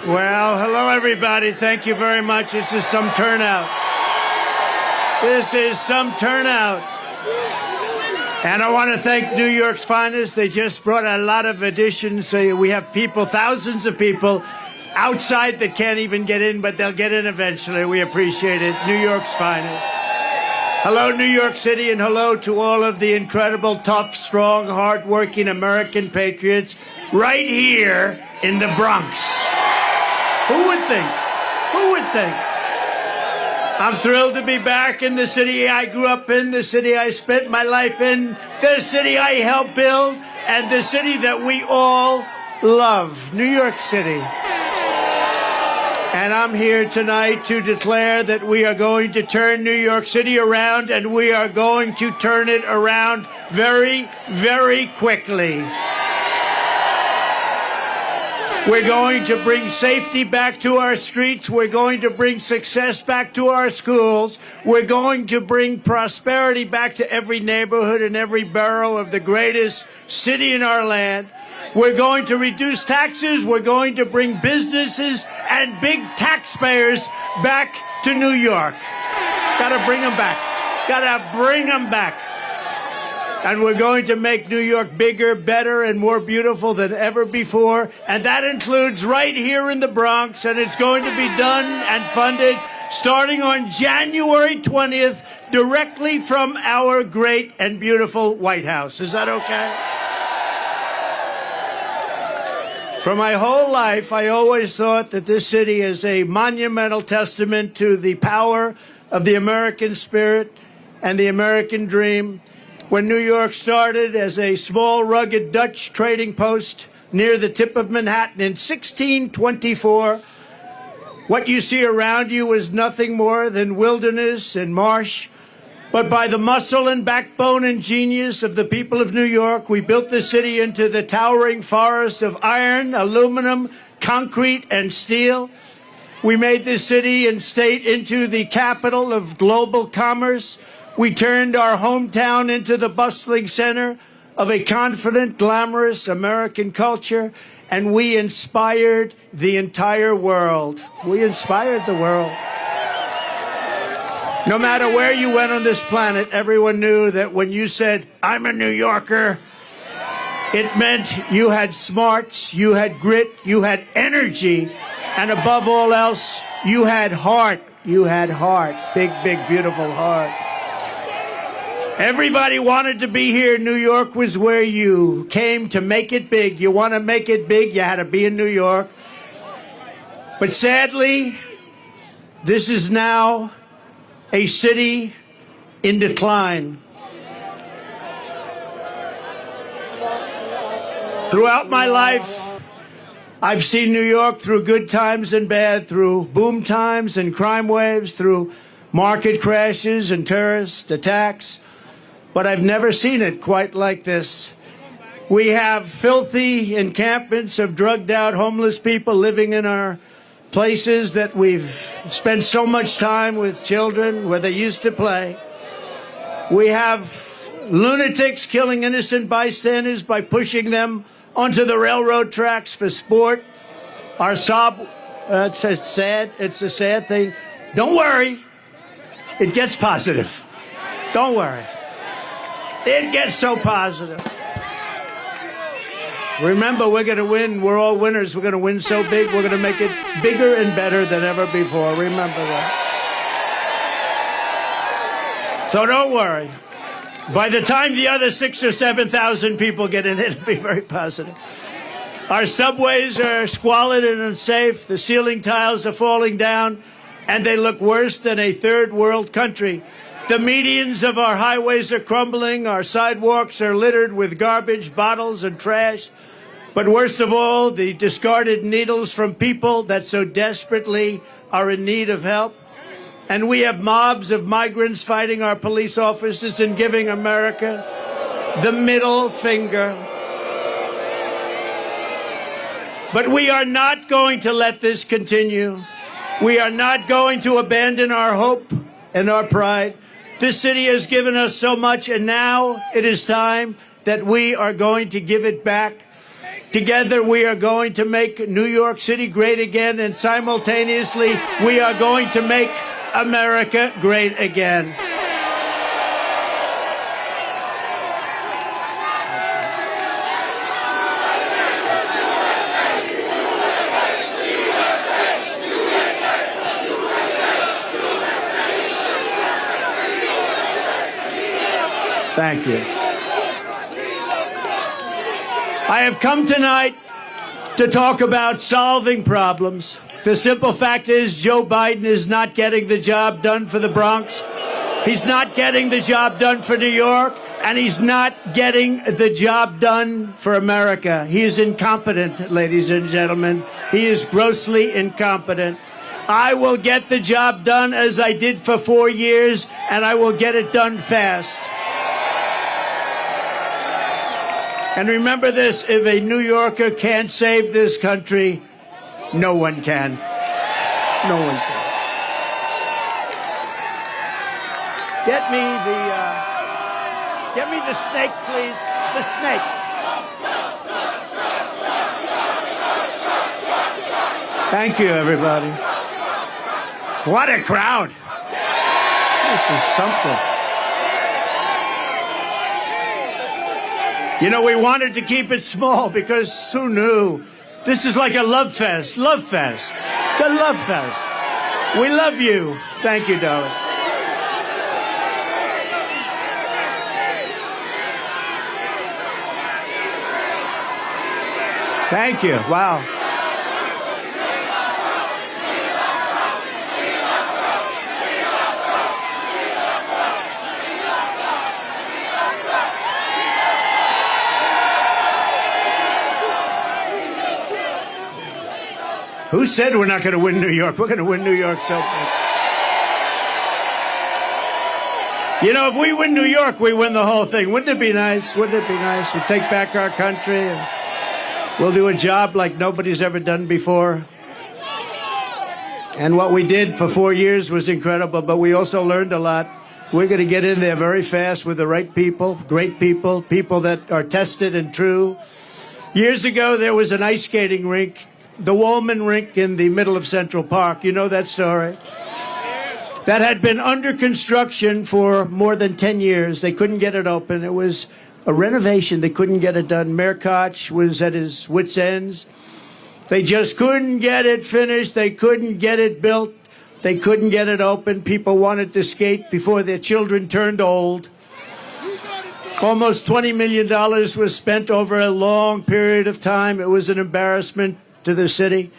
Well, hello, everybody. Thank you very much. This is some turnout. This is some turnout. And I want to thank New York's finest. They just brought a lot of additions. So we have people, thousands of people outside that can't even get in, but they'll get in eventually. We appreciate it. New York's finest. Hello, New York City, and hello to all of the incredible, tough, strong, hardworking American patriots right here in the Bronx. Who would think? Who would think? I'm thrilled to be back in the city I grew up in, the city I spent my life in, the city I helped build, and the city that we all love, New York City. And I'm here tonight to declare that we are going to turn New York City around, and we are going to turn it around very, very quickly. We're going to bring safety back to our streets. We're going to bring success back to our schools. We're going to bring prosperity back to every neighborhood and every borough of the greatest city in our land. We're going to reduce taxes. We're going to bring businesses and big taxpayers back to New York. Gotta bring them back. Gotta bring them back. And we're going to make New York bigger, better, and more beautiful than ever before. And that includes right here in the Bronx. And it's going to be done and funded starting on January 20th, directly from our great and beautiful White House. Is that okay? For my whole life, I always thought that this city is a monumental testament to the power of the American spirit and the American dream. When New York started as a small, rugged Dutch trading post near the tip of Manhattan in 1624, what you see around you is nothing more than wilderness and marsh. But by the muscle and backbone and genius of the people of New York, we built the city into the towering forest of iron, aluminum, concrete, and steel. We made this city and state into the capital of global commerce. We turned our hometown into the bustling center of a confident, glamorous American culture, and we inspired the entire world. We inspired the world. No matter where you went on this planet, everyone knew that when you said, "I'm a New Yorker," it meant you had smarts, you had grit, you had energy, and above all else, you had heart. You had heart. Big, big, beautiful heart. Everybody wanted to be here. New York was where you came to make it big. You want to make it big, you had to be in New York. But sadly, this is now a city in decline. Throughout my life, I've seen New York through good times and bad, through boom times and crime waves, through market crashes and terrorist attacks. But I've never seen it quite like this. We have filthy encampments of drugged-out homeless people living in our places that we've spent so much time with children where they used to play. We have lunatics killing innocent bystanders by pushing them onto the railroad tracks for sport. Our it's a sad thing. Don't worry, it gets positive. Don't worry. It gets so positive. Remember, we're going to win. We're all winners. We're going to win so big, we're going to make it bigger and better than ever before. Remember that. So don't worry. By the time the other 6,000 or 7,000 people get in, it'll be very positive. Our subways are squalid and unsafe. The ceiling tiles are falling down, and they look worse than a third world country. The medians of our highways are crumbling. Our sidewalks are littered with garbage, bottles, and trash. But worst of all, the discarded needles from people that so desperately are in need of help. And we have mobs of migrants fighting our police officers and giving America the middle finger. But we are not going to let this continue. We are not going to abandon our hope and our pride. This city has given us so much, and now it is time that we are going to give it back. Together, we are going to make New York City great again, and simultaneously, we are going to make America great again. Thank you. I have come tonight to talk about solving problems. The simple fact is Joe Biden is not getting the job done for the Bronx. He's not getting the job done for New York, and he's not getting the job done for America. He is incompetent, ladies and gentlemen. He is grossly incompetent. I will get the job done as I did for 4 years, and I will get it done fast. And remember this, if a New Yorker can't save this country, no one can. No one can. Get me the snake, please. The snake. Thank you, everybody. What a crowd. This is something. You know, we wanted to keep it small because who knew? This is like a love fest. Love fest. It's a love fest. We love you. Thank you, darling. Thank you. Wow. Who said we're not going to win New York? We're going to win New York so much. You know, if we win New York, we win the whole thing. Wouldn't it be nice? Wouldn't it be nice? We'll take back our country and we'll do a job like nobody's ever done before. And what we did for 4 years was incredible, but we also learned a lot. We're going to get in there very fast with the right people, great people, people that are tested and true. Years ago, there was an ice skating rink, the Wallman Rink in the middle of Central Park. You know that story? That had been under construction for more than 10 years. They couldn't get it open. It was a renovation. They couldn't get it done. Mayor Koch was at his wits' ends. They just couldn't get it finished. They couldn't get it built. They couldn't get it open. People wanted to skate before their children turned old. Almost $20 million was spent over a long period of time. It was an embarrassment to the city.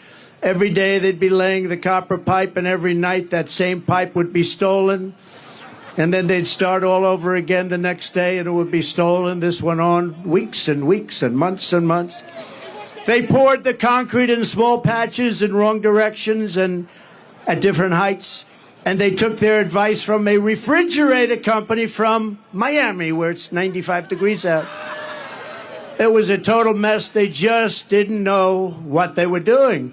Every day they'd be laying the copper pipe, and every night that same pipe would be stolen. And then they'd start all over again the next day, and it would be stolen. This went on weeks and weeks and months and months. They poured the concrete in small patches in wrong directions and at different heights. And they took their advice from a refrigerator company from Miami, where it's 95 degrees out. It was a total mess. They just didn't know what they were doing.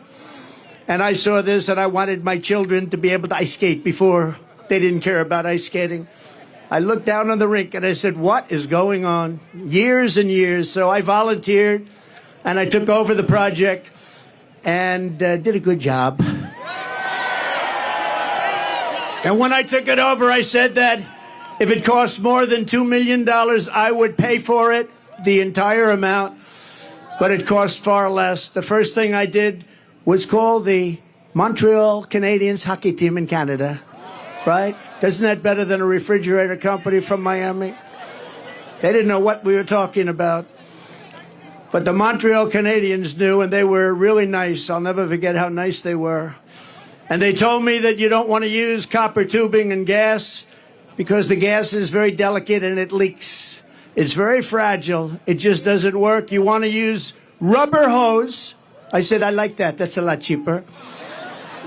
And I saw this, and I wanted my children to be able to ice skate before. They didn't care about ice skating. I looked down on the rink, and I said, what is going on? Years and years. So I volunteered, and I took over the project and did a good job. And when I took it over, I said that if it cost more than $2 million, I would pay for it, the entire amount. But it cost far less. The first thing I did was call the Montreal Canadiens hockey team in Canada, right? Isn't that better than a refrigerator company from Miami? They didn't know what we were talking about. But the Montreal Canadiens knew, and they were really nice. I'll never forget how nice they were. And they told me that you don't want to use copper tubing and gas because the gas is very delicate and it leaks. It's very fragile. It just doesn't work. You want to use rubber hose. I said, I like that. That's a lot cheaper.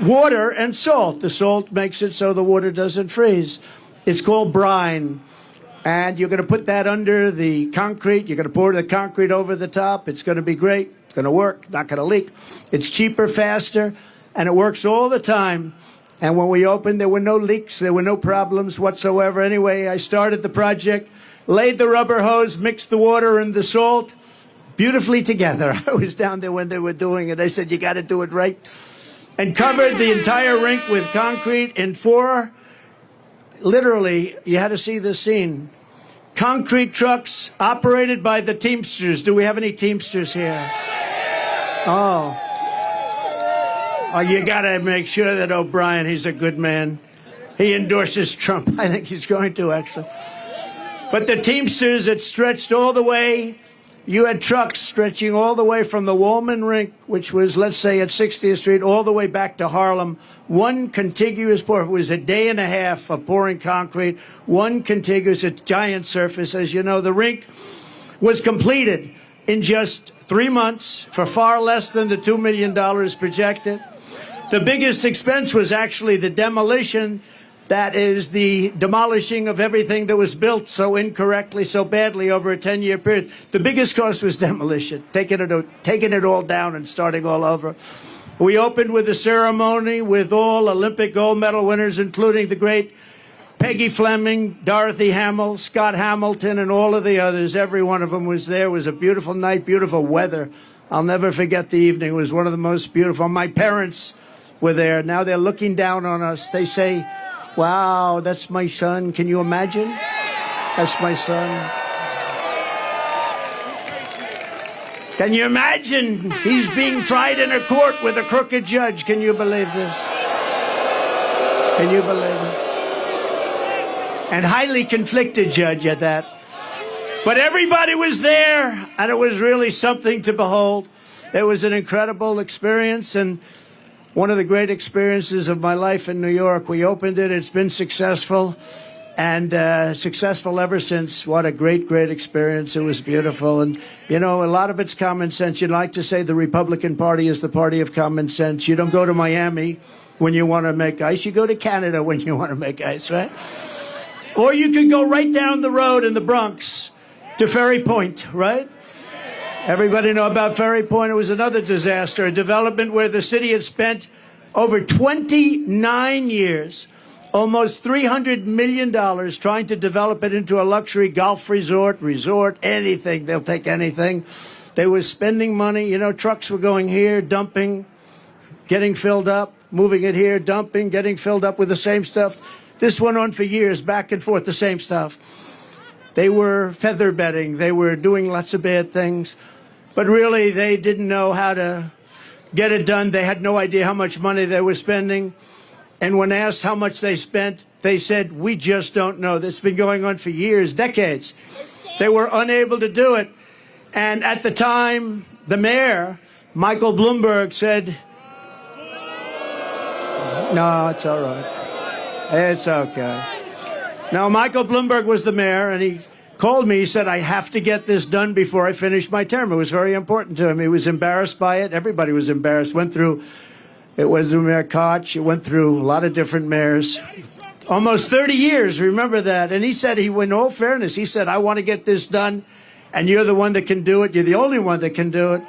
Water and salt. The salt makes it so the water doesn't freeze. It's called brine. And you're going to put that under the concrete. You're going to pour the concrete over the top. It's going to be great. It's going to work. Not going to leak. It's cheaper, faster, and it works all the time. And when we opened, there were no leaks. There were no problems whatsoever. Anyway, I started the project, laid the rubber hose, mixed the water and the salt, beautifully together. I was down there when they were doing it. I said, you got to do it right. And covered the entire rink with concrete in 4, literally, you had to see this scene, concrete trucks operated by the Teamsters. Do we have any Teamsters here? Oh, you got to make sure that O'Brien, he's a good man. He endorses Trump. I think he's going to, actually. But the Teamsters, it stretched all the way. You had trucks stretching all the way from the Woolman Rink, which was, let's say, at 60th Street, all the way back to Harlem. One contiguous pour. It was a day and a half of pouring concrete. One contiguous, a giant surface. As you know, the rink was completed in just 3 months for far less than the $2 million projected. The biggest expense was actually the demolition. That is the demolishing of everything that was built so incorrectly, so badly over a 10-year period. The biggest cost was demolition, taking it all down and starting all over. We opened with a ceremony with all Olympic gold medal winners, including the great Peggy Fleming, Dorothy Hamill, Scott Hamilton, and all of the others. Every one of them was there. It was a beautiful night, beautiful weather. I'll never forget the evening. It was one of the most beautiful. My parents were there. Now they're looking down on us. They say, wow, that's my son. Can you imagine? That's my son. Can you imagine? He's being tried in a court with a crooked judge. Can you believe this? Can you believe it? And highly conflicted judge at that. But everybody was there, and it was really something to behold. It was an incredible experience, and one of the great experiences of my life in New York. We opened it. It's been successful, and successful ever since. What a great, great experience. It was beautiful. And, you know, a lot of it's common sense. You'd like to say the Republican Party is the party of common sense. You don't go to Miami when you want to make ice. You go to Canada when you want to make ice, right? Or you could go right down the road in the Bronx to Ferry Point, right? Everybody know about Ferry Point. It was another disaster, a development where the city had spent over 29 years, almost $300 million trying to develop it into a luxury golf resort, anything. They'll take anything. They were spending money. You know, trucks were going here, dumping, getting filled up, moving it here, dumping, getting filled up with the same stuff. This went on for years, back and forth, the same stuff. They were feather bedding. They were doing lots of bad things. But really, they didn't know how to get it done. They had no idea how much money they were spending. And when asked how much they spent, they said, we just don't know. That's been going on for years, decades. They were unable to do it. And at the time, the mayor, Michael Bloomberg, said, no, it's all right. It's okay. Now, Michael Bloomberg was the mayor, and he called me. He said, I have to get this done before I finish my term. It was very important to him. He was embarrassed by it. Everybody was embarrassed. It was Mayor Koch. It went through a lot of different mayors. Almost 30 years, remember that. And he said, in all fairness, he said, I want to get this done, and you're the one that can do it. You're the only one that can do it.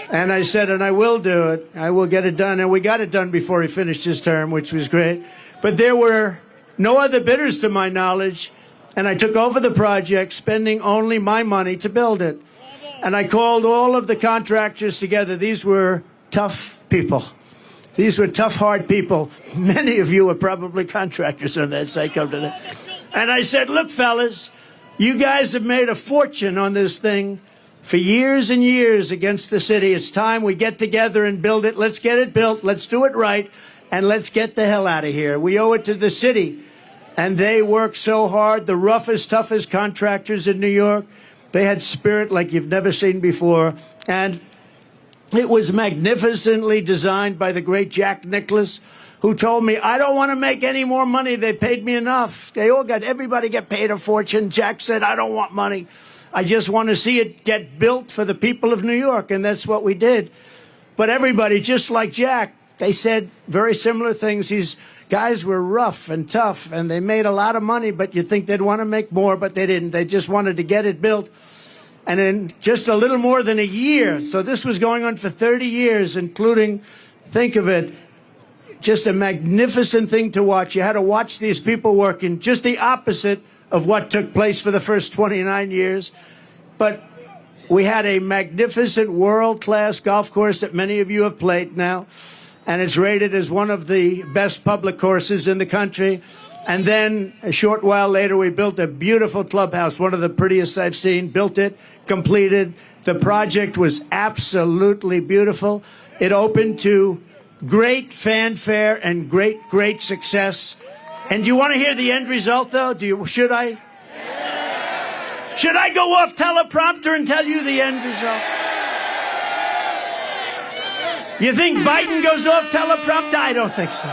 And I said, and I will do it. I will get it done. And we got it done before he finished his term, which was great. But there were no other bidders to my knowledge, and I took over the project, spending only my money to build it. And I called all of the contractors together. These were tough people. These were tough, hard people. Many of you are probably contractors on that site. Come to that. And I said, look, fellas, you guys have made a fortune on this thing for years and years against the city. It's time we get together and build it. Let's get it built. Let's do it right. And let's get the hell out of here. We owe it to the city. And they worked so hard. The roughest, toughest contractors in New York. They had spirit like you've never seen before. And it was magnificently designed by the great Jack Nicklaus, who told me, I don't want to make any more money. They paid me enough. Everybody get paid a fortune. Jack said, I don't want money. I just want to see it get built for the people of New York. And that's what we did. But everybody, just like Jack, they said very similar things. These guys were rough and tough, and they made a lot of money, but you'd think they'd want to make more, but they didn't. They just wanted to get it built. And in just a little more than a year, so this was going on for 30 years, including, think of it, just a magnificent thing to watch. You had to watch these people working, just the opposite of what took place for the first 29 years. But we had a magnificent world-class golf course that many of you have played now, and it's rated as one of the best public courses in the country. And then a short while later, we built a beautiful clubhouse, one of the prettiest I've seen, built it, completed. The project was absolutely beautiful. It opened to great fanfare and great success. And do you want to hear the end result, though? Should I? Should I go off teleprompter and tell you the end result? You think Biden goes off teleprompter? I don't think so.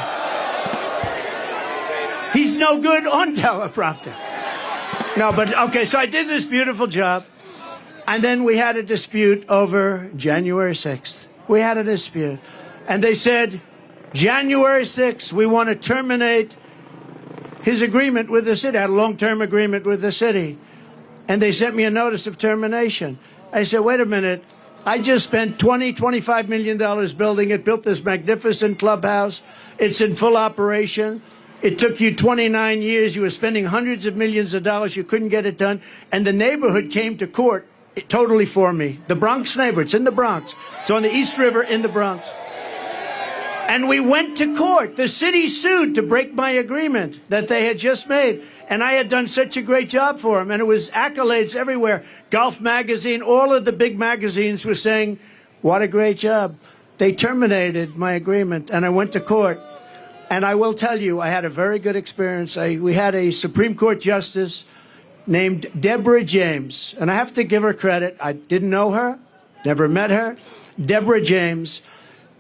He's no good on teleprompter. No, but okay, so I did this beautiful job. And then we had a dispute over January 6th. We had a dispute. And they said, January 6th, we want to terminate his agreement with the city, had a long-term agreement with the city. And they sent me a notice of termination. I said, wait a minute. I just spent $25 million building it, built this magnificent clubhouse. It's in full operation. It took you 29 years. You were spending hundreds of millions of dollars. You couldn't get it done. And the neighborhood came to court totally for me. The Bronx neighborhood. It's in the Bronx. It's on the East River in the Bronx. And we went to court. The city sued to break my agreement that they had just made. And I had done such a great job for them. And it was accolades everywhere. Golf Magazine, all of the big magazines were saying, what a great job. They terminated my agreement. And I went to court. And I will tell you, I had a very good experience. We had a Supreme Court justice named Deborah James. And I have to give her credit. I didn't know her, never met her. Deborah James,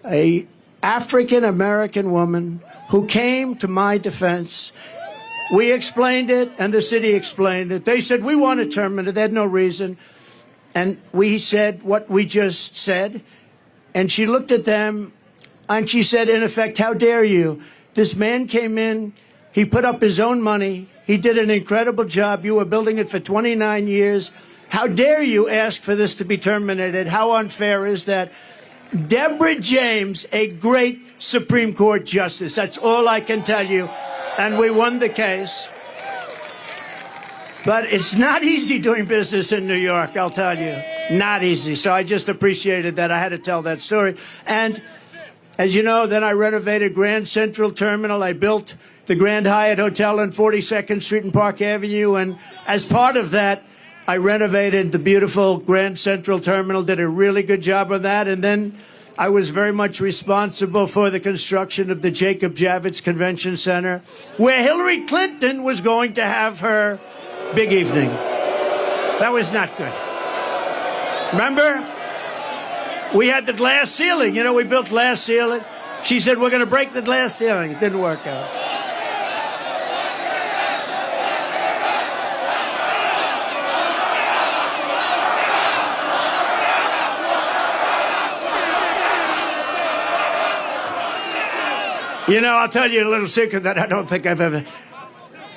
a African-American woman who came to my defense. We explained it, and the city explained it. They said, we want to terminate it. They had no reason. And we said what we just said. And she looked at them, and she said, in effect, how dare you? This man came in. He put up his own money. He did an incredible job. You were building it for 29 years. How dare you ask for this to be terminated? How unfair is that? Deborah James, a great Supreme Court justice. That's all I can tell you. And we won the case. But it's not easy doing business in New York, I'll tell you. Not easy. So I just appreciated that. I had to tell that story. And as you know, then I renovated Grand Central Terminal. I built the Grand Hyatt Hotel on 42nd Street and Park Avenue. And as part of that, I renovated the beautiful Grand Central Terminal, did a really good job of that. And then I was very much responsible for the construction of the Jacob Javits Convention Center, where Hillary Clinton was going to have her big evening. That was not good. Remember? We had the glass ceiling. You know, we built glass ceiling. She said, we're going to break the glass ceiling. It didn't work out. You know, I'll tell you a little secret that I don't think I've ever...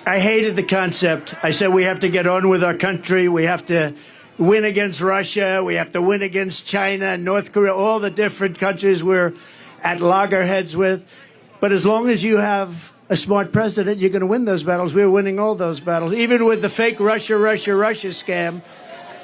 I hated the concept. I said we have to get on with our country. We have to win against Russia. We have to win against China and North Korea, all the different countries we're at loggerheads with. But as long as you have a smart president, you're going to win those battles. We're winning all those battles, even with the fake Russia scam,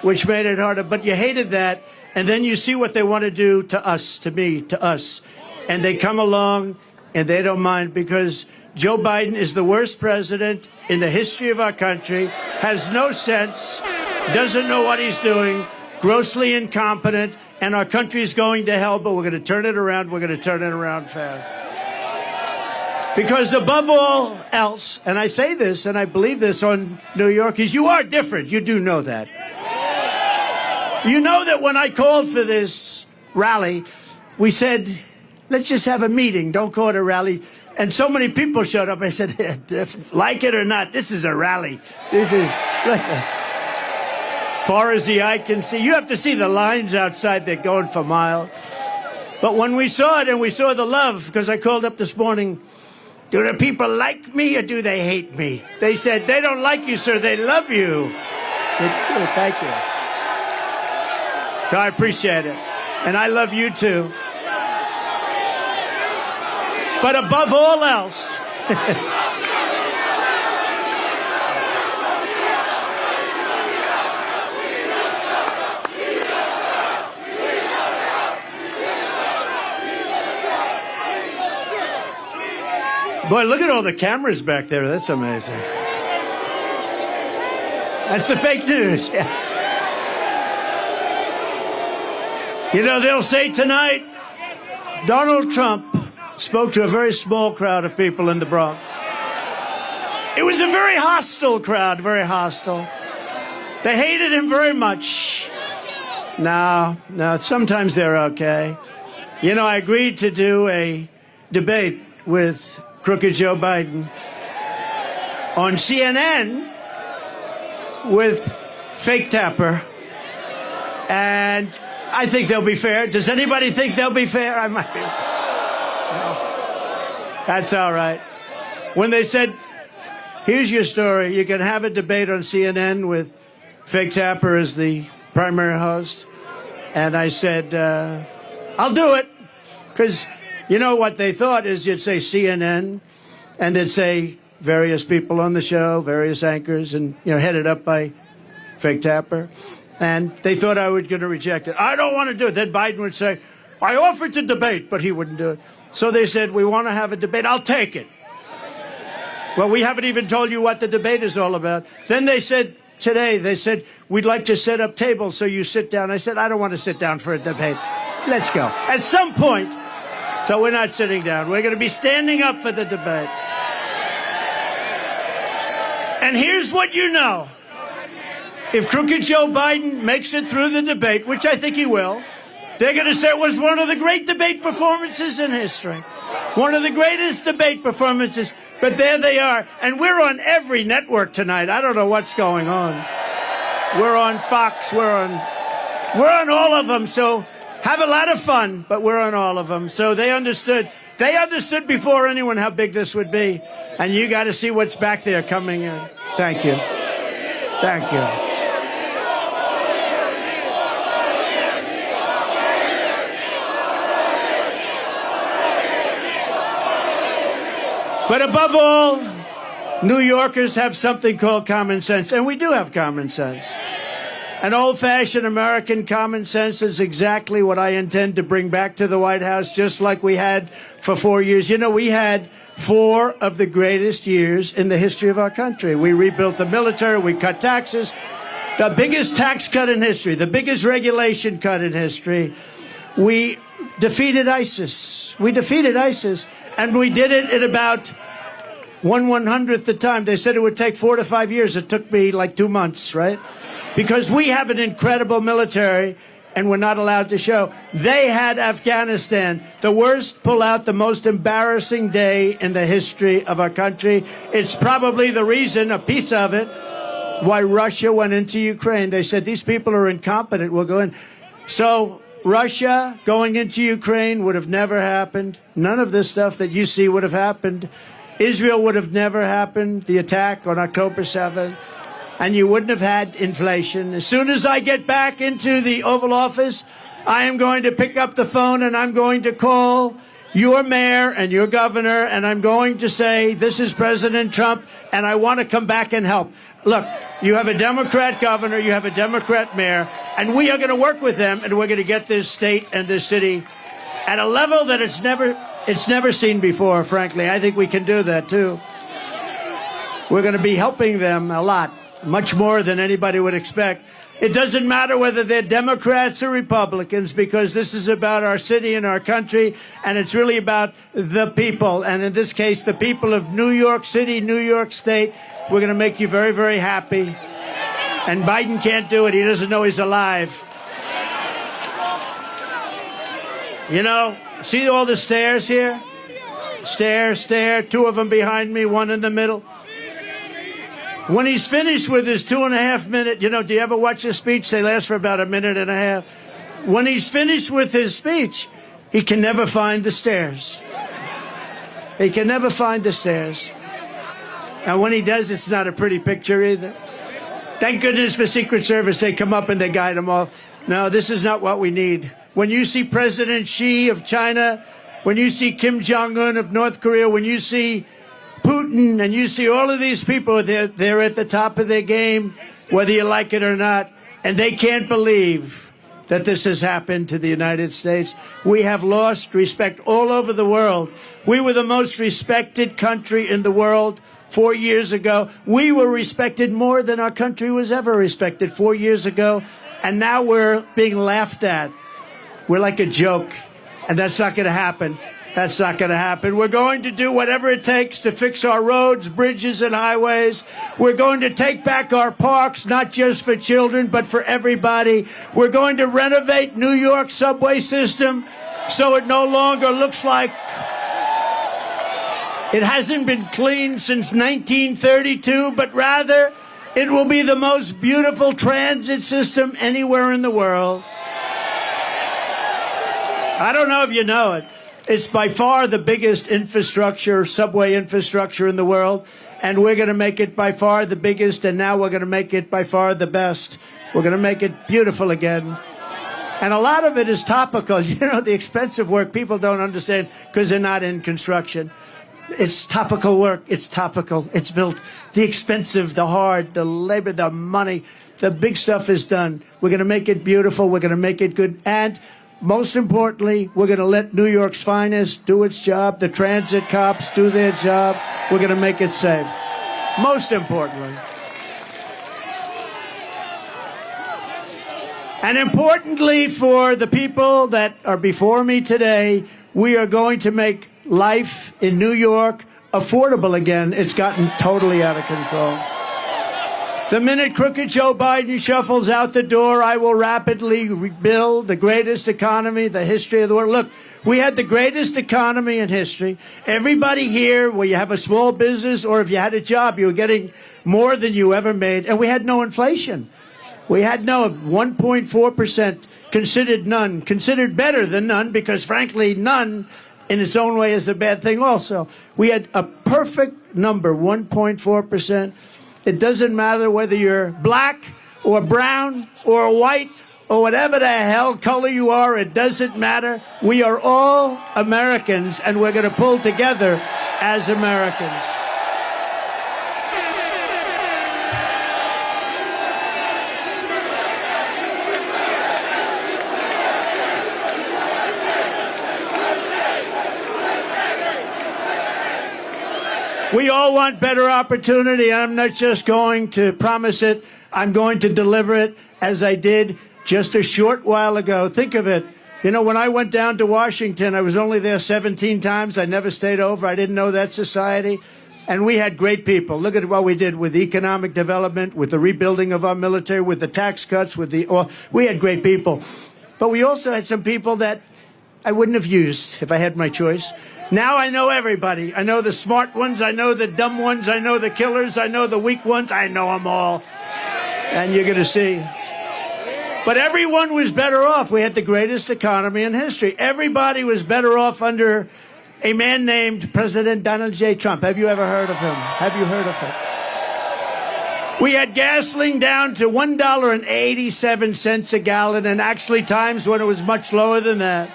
which made it harder. But you hated that. And then you see what they want to do to us, to me, to us. And they come along... and they don't mind because Joe Biden is the worst president in the history of our country, has no sense, doesn't know what he's doing, grossly incompetent, and our country is going to hell, but we're going to turn it around. We're going to turn it around fast. Because above all else, and I say this and I believe this on New York, is you are different. You do know that. You know that when I called for this rally, we said... let's just have a meeting. Don't call it a rally. And so many people showed up. I said, like it or not, this is a rally. This is as far as the eye can see. You have to see the lines outside. They're going for miles. But when we saw it and we saw the love, because I called up this morning, do the people like me or do they hate me? They said, they don't like you, sir. They love you. I said, good, thank you. So I appreciate it. And I love you, too. But above all else, Boy, look at all the cameras back there. That's amazing. That's the fake news. Yeah. You know, they'll say tonight, Donald Trump spoke to a very small crowd of people in the Bronx. It was a very hostile crowd, very hostile. They hated him very much. No, sometimes they're okay. You know, I agreed to do a debate with crooked Joe Biden on CNN with fake Tapper. And I think they'll be fair. Does anybody think they'll be fair? I might be. No. That's all right. When they said, here's your story, you can have a debate on CNN with fake Tapper as the primary host. And I said, I'll do it. Because you know what they thought is you'd say CNN and they'd say various people on the show, various anchors, and, you know, headed up by fake Tapper. And they thought I was going to reject it. I don't want to do it. Then Biden would say, I offered to debate, but he wouldn't do it. So they said, we want to have a debate. I'll take it. Well, we haven't even told you what the debate is all about. Then they said, today, they said, we'd like to set up tables so you sit down. I said, I don't want to sit down for a debate. Let's go. At some point, so we're not sitting down. We're going to be standing up for the debate. And here's what you know. If crooked Joe Biden makes it through the debate, which I think he will, they're going to say it was one of the great debate performances in history. One of the greatest debate performances. But there they are. And we're on every network tonight. I don't know what's going on. We're on Fox. We're on all of them. So have a lot of fun, but we're on all of them. So they understood. They understood before anyone how big this would be. And you got to see what's back there coming in. Thank you. Thank you. But above all, New Yorkers have something called common sense. And we do have common sense. An old-fashioned American common sense is exactly what I intend to bring back to the White House, just like we had for 4 years. You know, we had 4 of the greatest years in the history of our country. We rebuilt the military. We cut taxes. The biggest tax cut in history. The biggest regulation cut in history. We defeated ISIS. We defeated ISIS. And we did it in about 1/100th the time. They said it would take 4 to 5 years. It took me like 2 months, right? Because we have an incredible military and we're not allowed to show. They had Afghanistan, the worst pullout, the most embarrassing day in the history of our country. It's probably the reason, a piece of it, why Russia went into Ukraine. They said, these people are incompetent. We'll go in. So Russia going into Ukraine would have never happened. None of this stuff that you see would have happened. Israel would have never happened, the attack on October 7th. And you wouldn't have had inflation. As soon as I get back into the Oval Office, I am going to pick up the phone and I'm going to call your mayor and your governor and I'm going to say, this is President Trump and I want to come back and help. Look, you have a Democrat governor, you have a Democrat mayor, and we are going to work with them and we're going to get this state and this city at a level that it's never seen before, frankly. I think we can do that, too. We're going to be helping them a lot. Much more than anybody would expect. It doesn't matter whether they're Democrats or Republicans because this is about our city and our country, and it's really about the people. And in this case, the people of New York City, New York State. We're going to make you very, very happy. And Biden can't do it. He doesn't know he's alive. You know, see all the stairs here? Stair, 2 of them behind me, 1 in the middle. When he's finished with his 2.5 minute, you know, do you ever watch a speech? They last for about 1.5 minutes. When he's finished with his speech, he can never find the stairs. He can never find the stairs. And when he does, it's not a pretty picture either. Thank goodness for Secret Service. They come up and they guide him off. No, this is not what we need. When you see President Xi of China, when you see Kim Jong-un of North Korea, when you see Putin, and you see all of these people, they're at the top of their game, whether you like it or not, and they can't believe that this has happened to the United States. We have lost respect all over the world. We were the most respected country in the world 4 years ago. We were respected more than our country was ever respected 4 years ago. And now we're being laughed at. We're like a joke. And that's not going to happen. That's not going to happen. We're going to do whatever it takes to fix our roads, bridges, and highways. We're going to take back our parks, not just for children, but for everybody. We're going to renovate New York's subway system so it no longer looks like it hasn't been cleaned since 1932, but rather it will be the most beautiful transit system anywhere in the world. I don't know if you know it. It's by far the biggest infrastructure, subway infrastructure in the world, and we're going to make it by far the biggest, and now we're going to make it by far the best. We're going to make it beautiful again. And a lot of it is topical. You know, the expensive work people don't understand because they're not in construction. It's topical work. It's topical. It's built. The expensive, the hard, the labor, the money, the big stuff is done. We're going to make it beautiful. We're going to make it good. And most importantly, we're going to let New York's finest do its job. The transit cops do their job. We're going to make it safe. Most importantly. And importantly for the people that are before me today, we are going to make life in New York affordable again. It's gotten totally out of control. The minute crooked Joe Biden shuffles out the door, I will rapidly rebuild the greatest economy in the history of the world. Look, we had the greatest economy in history. Everybody here, where you have a small business or if you had a job, you were getting more than you ever made. And we had no inflation. We had no 1.4%, considered none, considered better than none, because frankly, none in its own way is a bad thing also. We had a perfect number, 1.4%. It doesn't matter whether you're black or brown or white or whatever the hell color you are. It doesn't matter. We are all Americans, and we're going to pull together as Americans. We all want better opportunity. I'm not just going to promise it. I'm going to deliver it, as I did just a short while ago. Think of it. You know, when I went down to Washington, I was only there 17 times. I never stayed over. I didn't know that society. And we had great people. Look at what we did with economic development, with the rebuilding of our military, with the tax cuts, we had great people. But we also had some people that I wouldn't have used if I had my choice. Now I know everybody. I know the smart ones. I know the dumb ones. I know the killers. I know the weak ones. I know them all. And you're going to see. But everyone was better off. We had the greatest economy in history. Everybody was better off under a man named President Donald J. Trump. Have you ever heard of him? Have you heard of him? We had gasoline down to $1.87 a gallon, and actually times when it was much lower than that.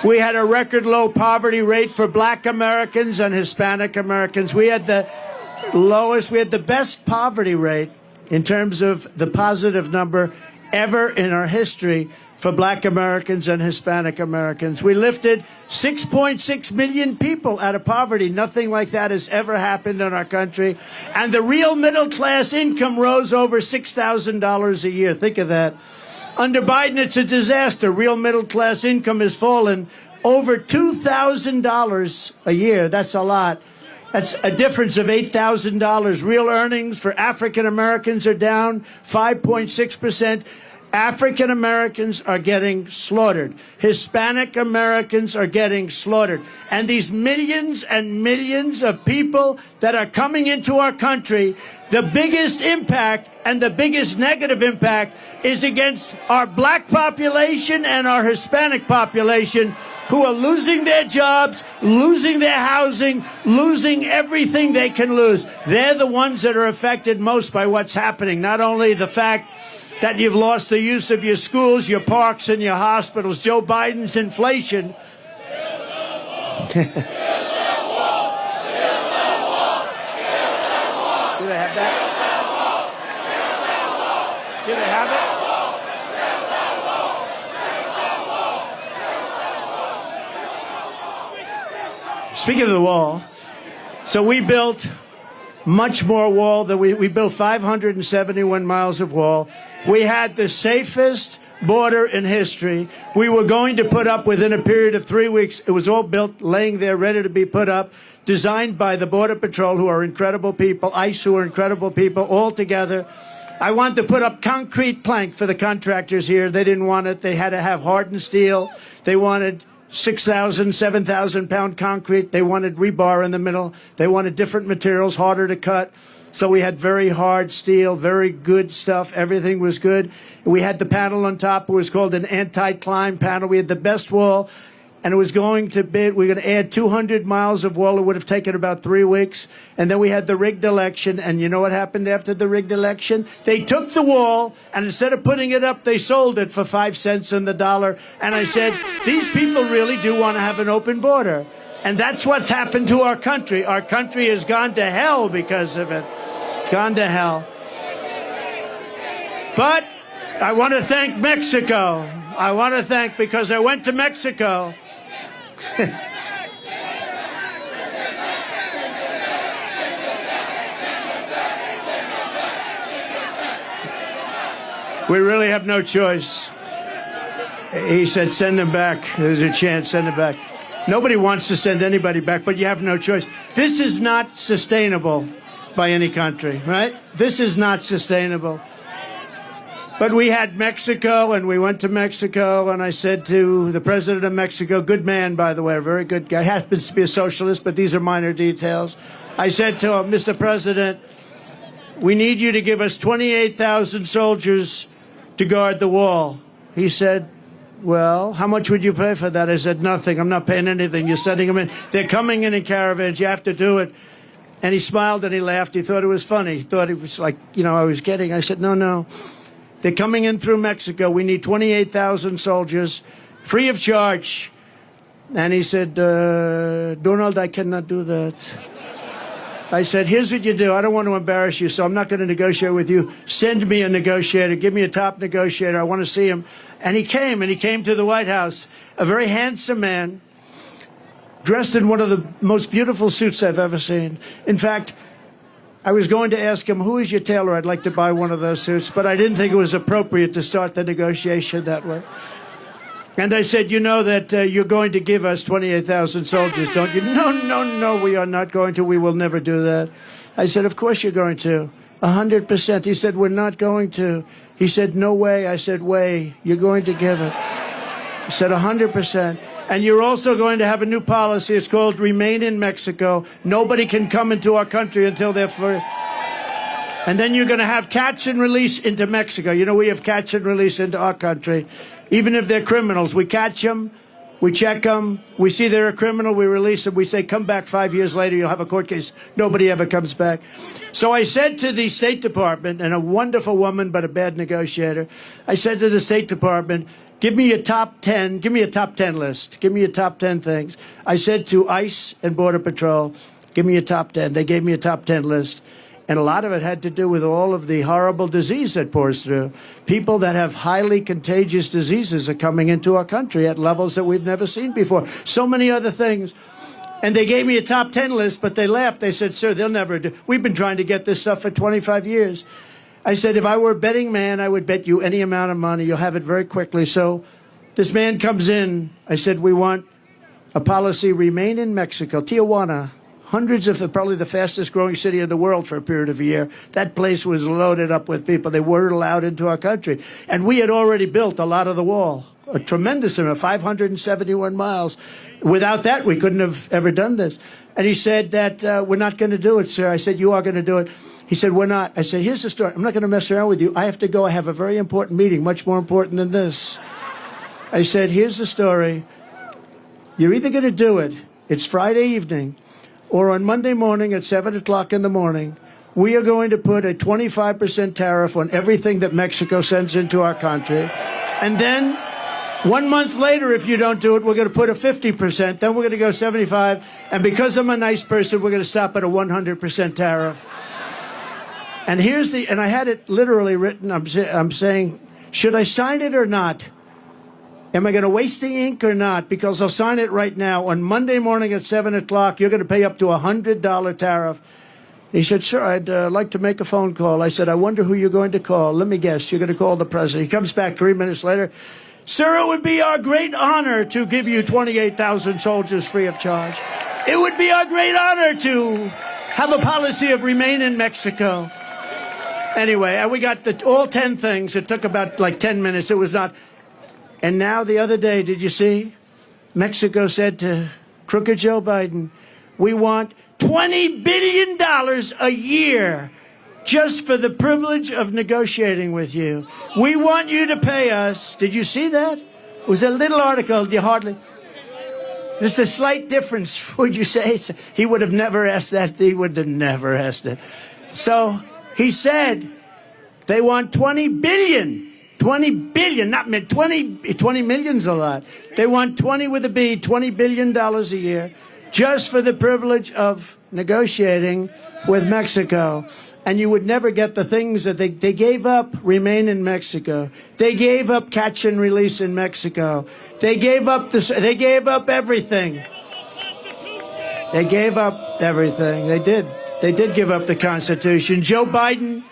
We had a record low poverty rate for black Americans and Hispanic Americans. We had the best poverty rate in terms of the positive number ever in our history for black Americans and Hispanic Americans. We lifted 6.6 million people out of poverty. Nothing like that has ever happened in our country. And the real middle class income rose over $6,000 a year. Think of that. Under Biden, it's a disaster. Real middle-class income has fallen over $2,000 a year. That's a lot. That's a difference of $8,000. Real earnings for African Americans are down 5.6%. African Americans are getting slaughtered. Hispanic Americans are getting slaughtered. And these millions and millions of people that are coming into our country, the biggest impact and the biggest negative impact is against our black population and our Hispanic population, who are losing their jobs, losing their housing, losing everything they can lose. They're the ones that are affected most by what's happening. Not only the fact that you've lost the use of your schools, your parks, and your hospitals. Joe Biden's inflation. Do they have that? Do they have it? Speaking of the wall, so we built much more wall than we built 571 miles of wall. We had the safest border in history. We were going to put up within a period of 3 weeks. It was all built, laying there, ready to be put up, designed by the Border Patrol, who are incredible people, ICE, who are incredible people, all together. I wanted to put up concrete plank for the contractors here. They didn't want it. They had to have hardened steel. They wanted 6,000, 7,000-pound concrete. They wanted rebar in the middle. They wanted different materials, harder to cut. So we had very hard steel, very good stuff. Everything was good. We had the panel on top. It was called an anti-climb panel. We had the best wall, and it was going to bid. We were going to add 200 miles of wall. It would have taken about 3 weeks. And then we had the rigged election. And you know what happened after the rigged election? They took the wall, and instead of putting it up, they sold it for 5 cents on the dollar. And I said, these people really do want to have an open border. And that's what's happened to our country. Our country has gone to hell because of it. It's gone to hell. But I want to thank Mexico. I want to thank, because I went to Mexico. We really have no choice. He said, send him back. There's a chance, send him back. Nobody wants to send anybody back, but you have no choice. This is not sustainable by any country, right? This is not sustainable. But we had Mexico, and we went to Mexico, and I said to the president of Mexico, good man, by the way, a very good guy, happens to be a socialist, but these are minor details. I said to him, Mr. President, we need you to give us 28,000 soldiers to guard the wall. He said, well, how much would you pay for that? I said, nothing. I'm not paying anything. You're sending them in. They're coming in caravans. You have to do it. And he smiled and he laughed. He thought it was funny. He thought it was like, I was kidding. I said, no. They're coming in through Mexico. We need 28,000 soldiers, free of charge. And he said, Donald, I cannot do that. I said, here's what you do. I don't want to embarrass you, so I'm not going to negotiate with you. Send me a negotiator. Give me a top negotiator. I want to see him. And he came to the White House, a very handsome man, dressed in one of the most beautiful suits I've ever seen. In fact, I was going to ask him, who is your tailor? I'd like to buy one of those suits, but I didn't think it was appropriate to start the negotiation that way. And I said, you know that you're going to give us 28,000 soldiers, don't you? No, we are not going to. We will never do that. I said, of course you're going to. 100%. He said, we're not going to. He said, no way. I said, way. You're going to give it. He said, 100%. And you're also going to have a new policy. It's called Remain in Mexico. Nobody can come into our country until they're free. And then you're going to have catch and release into Mexico. You know, we have catch and release into our country. Even if they're criminals, we catch them, we check them, we see they're a criminal, we release them, we say, come back 5 years later, you'll have a court case. Nobody ever comes back. So I said to the State Department, and a wonderful woman, but a bad negotiator, I said to the State Department, give me a top 10 list. Give me your top 10 things. I said to ICE and Border Patrol, give me a top 10. They gave me a top 10 list. And a lot of it had to do with all of the horrible disease that pours through. People that have highly contagious diseases are coming into our country at levels that we've never seen before. So many other things. And they gave me a top 10 list, but they laughed. They said, sir, they'll never do. We've been trying to get this stuff for 25 years. I said, if I were a betting man, I would bet you any amount of money. You'll have it very quickly. So this man comes in. I said, we want a policy, remain in Mexico, Tijuana. Hundreds of probably the fastest growing city in the world for a period of a year. That place was loaded up with people. They weren't allowed into our country. And we had already built a lot of the wall, a tremendous amount, 571 miles. Without that, we couldn't have ever done this. And he said that we're not going to do it, sir. I said, you are going to do it. He said, we're not. I said, here's the story. I'm not going to mess around with you. I have to go. I have a very important meeting, much more important than this. I said, here's the story. You're either going to do it. It's Friday evening. Or on Monday morning at 7 o'clock in the morning, we are going to put a 25% tariff on everything that Mexico sends into our country. And then 1 month later, if you don't do it, we're going to put a 50%. Then we're going to go 75. And because I'm a nice person, we're going to stop at a 100% tariff. And and I had it literally written. I'm saying, should I sign it or not? Am I going to waste the ink or not? Because I'll sign it right now. On Monday morning at 7 o'clock, you're going to pay up to $100 tariff. He said, sir, I'd like to make a phone call. I said, I wonder who you're going to call. Let me guess. You're going to call the president. He comes back 3 minutes later. Sir, it would be our great honor to give you 28,000 soldiers free of charge. It would be our great honor to have a policy of remain in Mexico. Anyway, we got all 10 things. It took about like 10 minutes. It was not. And now the other day, did you see? Mexico said to crooked Joe Biden, we want $20 billion a year just for the privilege of negotiating with you. We want you to pay us. Did you see that? It was a little article. You hardly. There's a slight difference, would you say? He would have never asked that. He would have never asked it. So he said they want 20 billion. 20 billion, not 20 million's a lot. They want 20 with a B, $20 billion a year just for the privilege of negotiating with Mexico. And you would never get the things that they gave up. Remain in Mexico. They gave up catch and release in Mexico. They gave up they gave up everything. They gave up everything. They did. They did give up the Constitution. Joe Biden,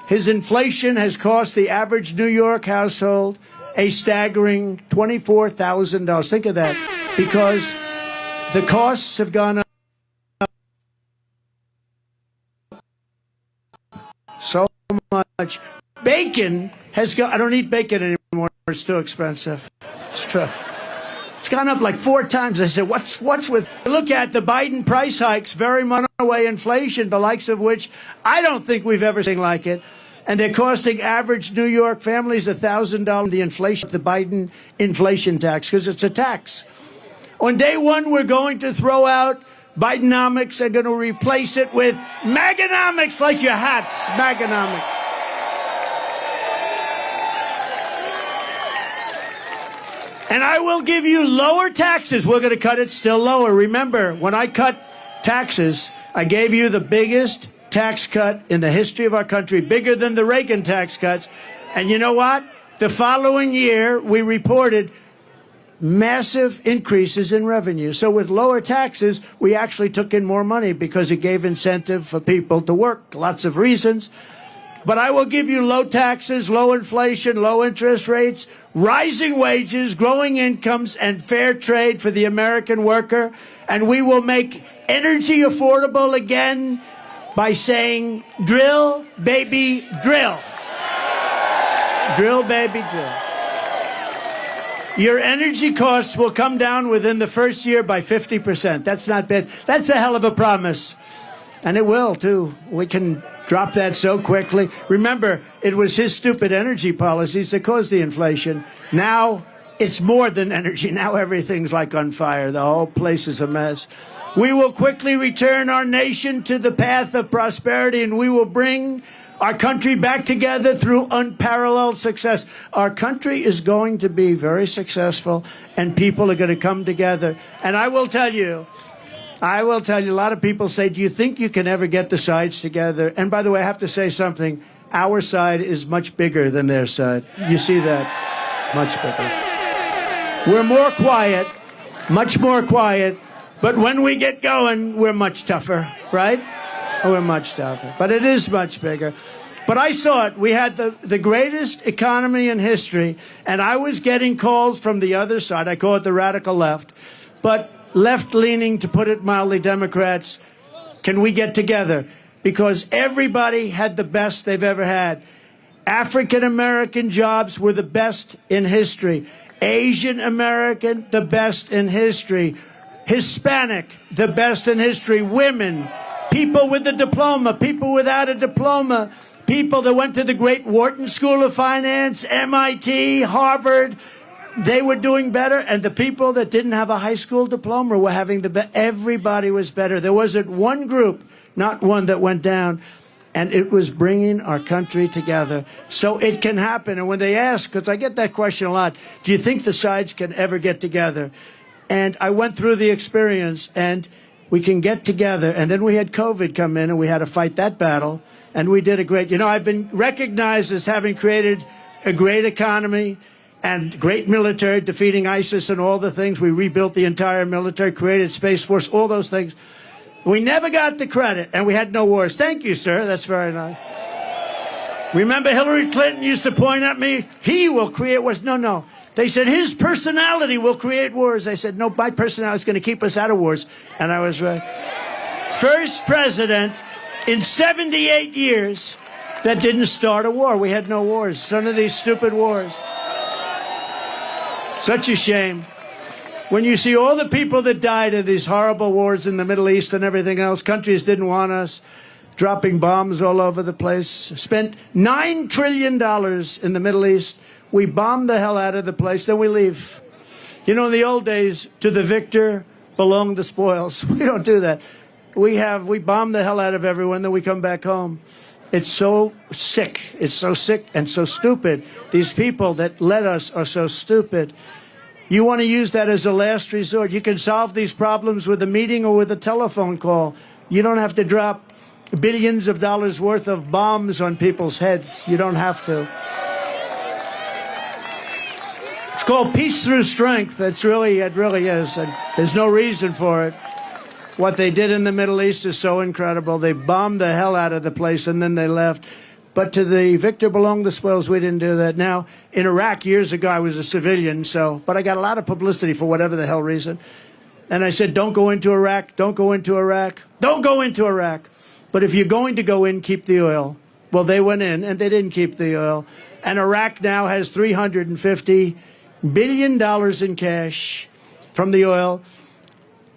his inflation has cost the average New York household a staggering $24,000. Think of that. Because the costs have gone up so much. Bacon has gone. I don't eat bacon anymore. It's too expensive. It's true. It's gone up like 4 times. I said, what's with? Look at the Biden price hikes, very runaway inflation, the likes of which I don't think we've ever seen like it. And they're costing average New York families $1,000. The inflation, the Biden inflation tax, because it's a tax. On day one, we're going to throw out Bidenomics. They're going to replace it with Maganomics, like your hats. Maganomics. And I will give you lower taxes. We're going to cut it still lower. Remember, when I cut taxes, I gave you the biggest tax cut in the history of our country, bigger than the Reagan tax cuts. And you know what? The following year, we reported massive increases in revenue. So with lower taxes, we actually took in more money because it gave incentive for people to work. Lots of reasons. But I will give you low taxes, low inflation, low interest rates, rising wages, growing incomes, and fair trade for the American worker. And we will make energy affordable again by saying, drill, baby, drill. Drill, baby, drill. Your energy costs will come down within the first year by 50%. That's not bad. That's a hell of a promise. And it will, too. We can drop that so quickly. Remember, it was his stupid energy policies that caused the inflation. Now, it's more than energy. Now everything's like on fire. The whole place is a mess. We will quickly return our nation to the path of prosperity, and we will bring our country back together through unparalleled success. Our country is going to be very successful, and people are going to come together. And I will tell you, a lot of people say, do you think you can ever get the sides together? And by the way, I have to say something. Our side is much bigger than their side. You see that? Much bigger. We're more quiet, much more quiet. But when we get going, we're much tougher, right? We're much tougher. But it is much bigger. But I saw it. We had the greatest economy in history, and I was getting calls from the other side. I call it the radical left. But left-leaning, to put it mildly, Democrats, can we get together? Because everybody had the best they've ever had. African-American jobs were the best in history. Asian-American, the best in history. Hispanic, the best in history. Women, people with a diploma, people without a diploma, people that went to the great Wharton School of Finance, MIT, Harvard, they were doing better. And the people that didn't have a high school diploma were having the best. Everybody was better. There wasn't one group, not one, that went down. And it was bringing our country together. So it can happen. And when they ask, because I get that question a lot, do you think the sides can ever get together? And I went through the experience, and we can get together. And then we had COVID come in, and we had to fight that battle. And we did a great, I've been recognized as having created a great economy, and great military, defeating ISIS and all the things. We rebuilt the entire military, created Space Force, all those things. We never got the credit, and we had no wars. Thank you, sir. That's very nice. Remember Hillary Clinton used to point at me, he will create wars. No. They said his personality will create wars. I said, no, my personality is going to keep us out of wars. And I was right. First president in 78 years that didn't start a war. We had no wars. None of these stupid wars. Such a shame. When you see all the people that died in these horrible wars in the Middle East and everything else, countries didn't want us, dropping bombs all over the place. Spent $9 trillion in the Middle East. We bomb the hell out of the place, then we leave. You know, in the old days, to the victor belong the spoils. We don't do that. We bomb the hell out of everyone, then we come back home. It's so sick. It's so sick and so stupid. These people that led us are so stupid. You want to use that as a last resort. You can solve these problems with a meeting or with a telephone call. You don't have to drop billions of dollars worth of bombs on people's heads. You don't have to. It's called peace through strength. It really is. And there's no reason for it. What they did in the Middle East is so incredible. They bombed the hell out of the place and then they left. But to the victor belong the spoils. We didn't do that. Now, in Iraq years ago, I was a civilian, but I got a lot of publicity for whatever the hell reason. And I said, don't go into Iraq, don't go into Iraq, don't go into Iraq. But if you're going to go in, keep the oil. Well, they went in and they didn't keep the oil. And Iraq now has $350 billion in cash from the oil.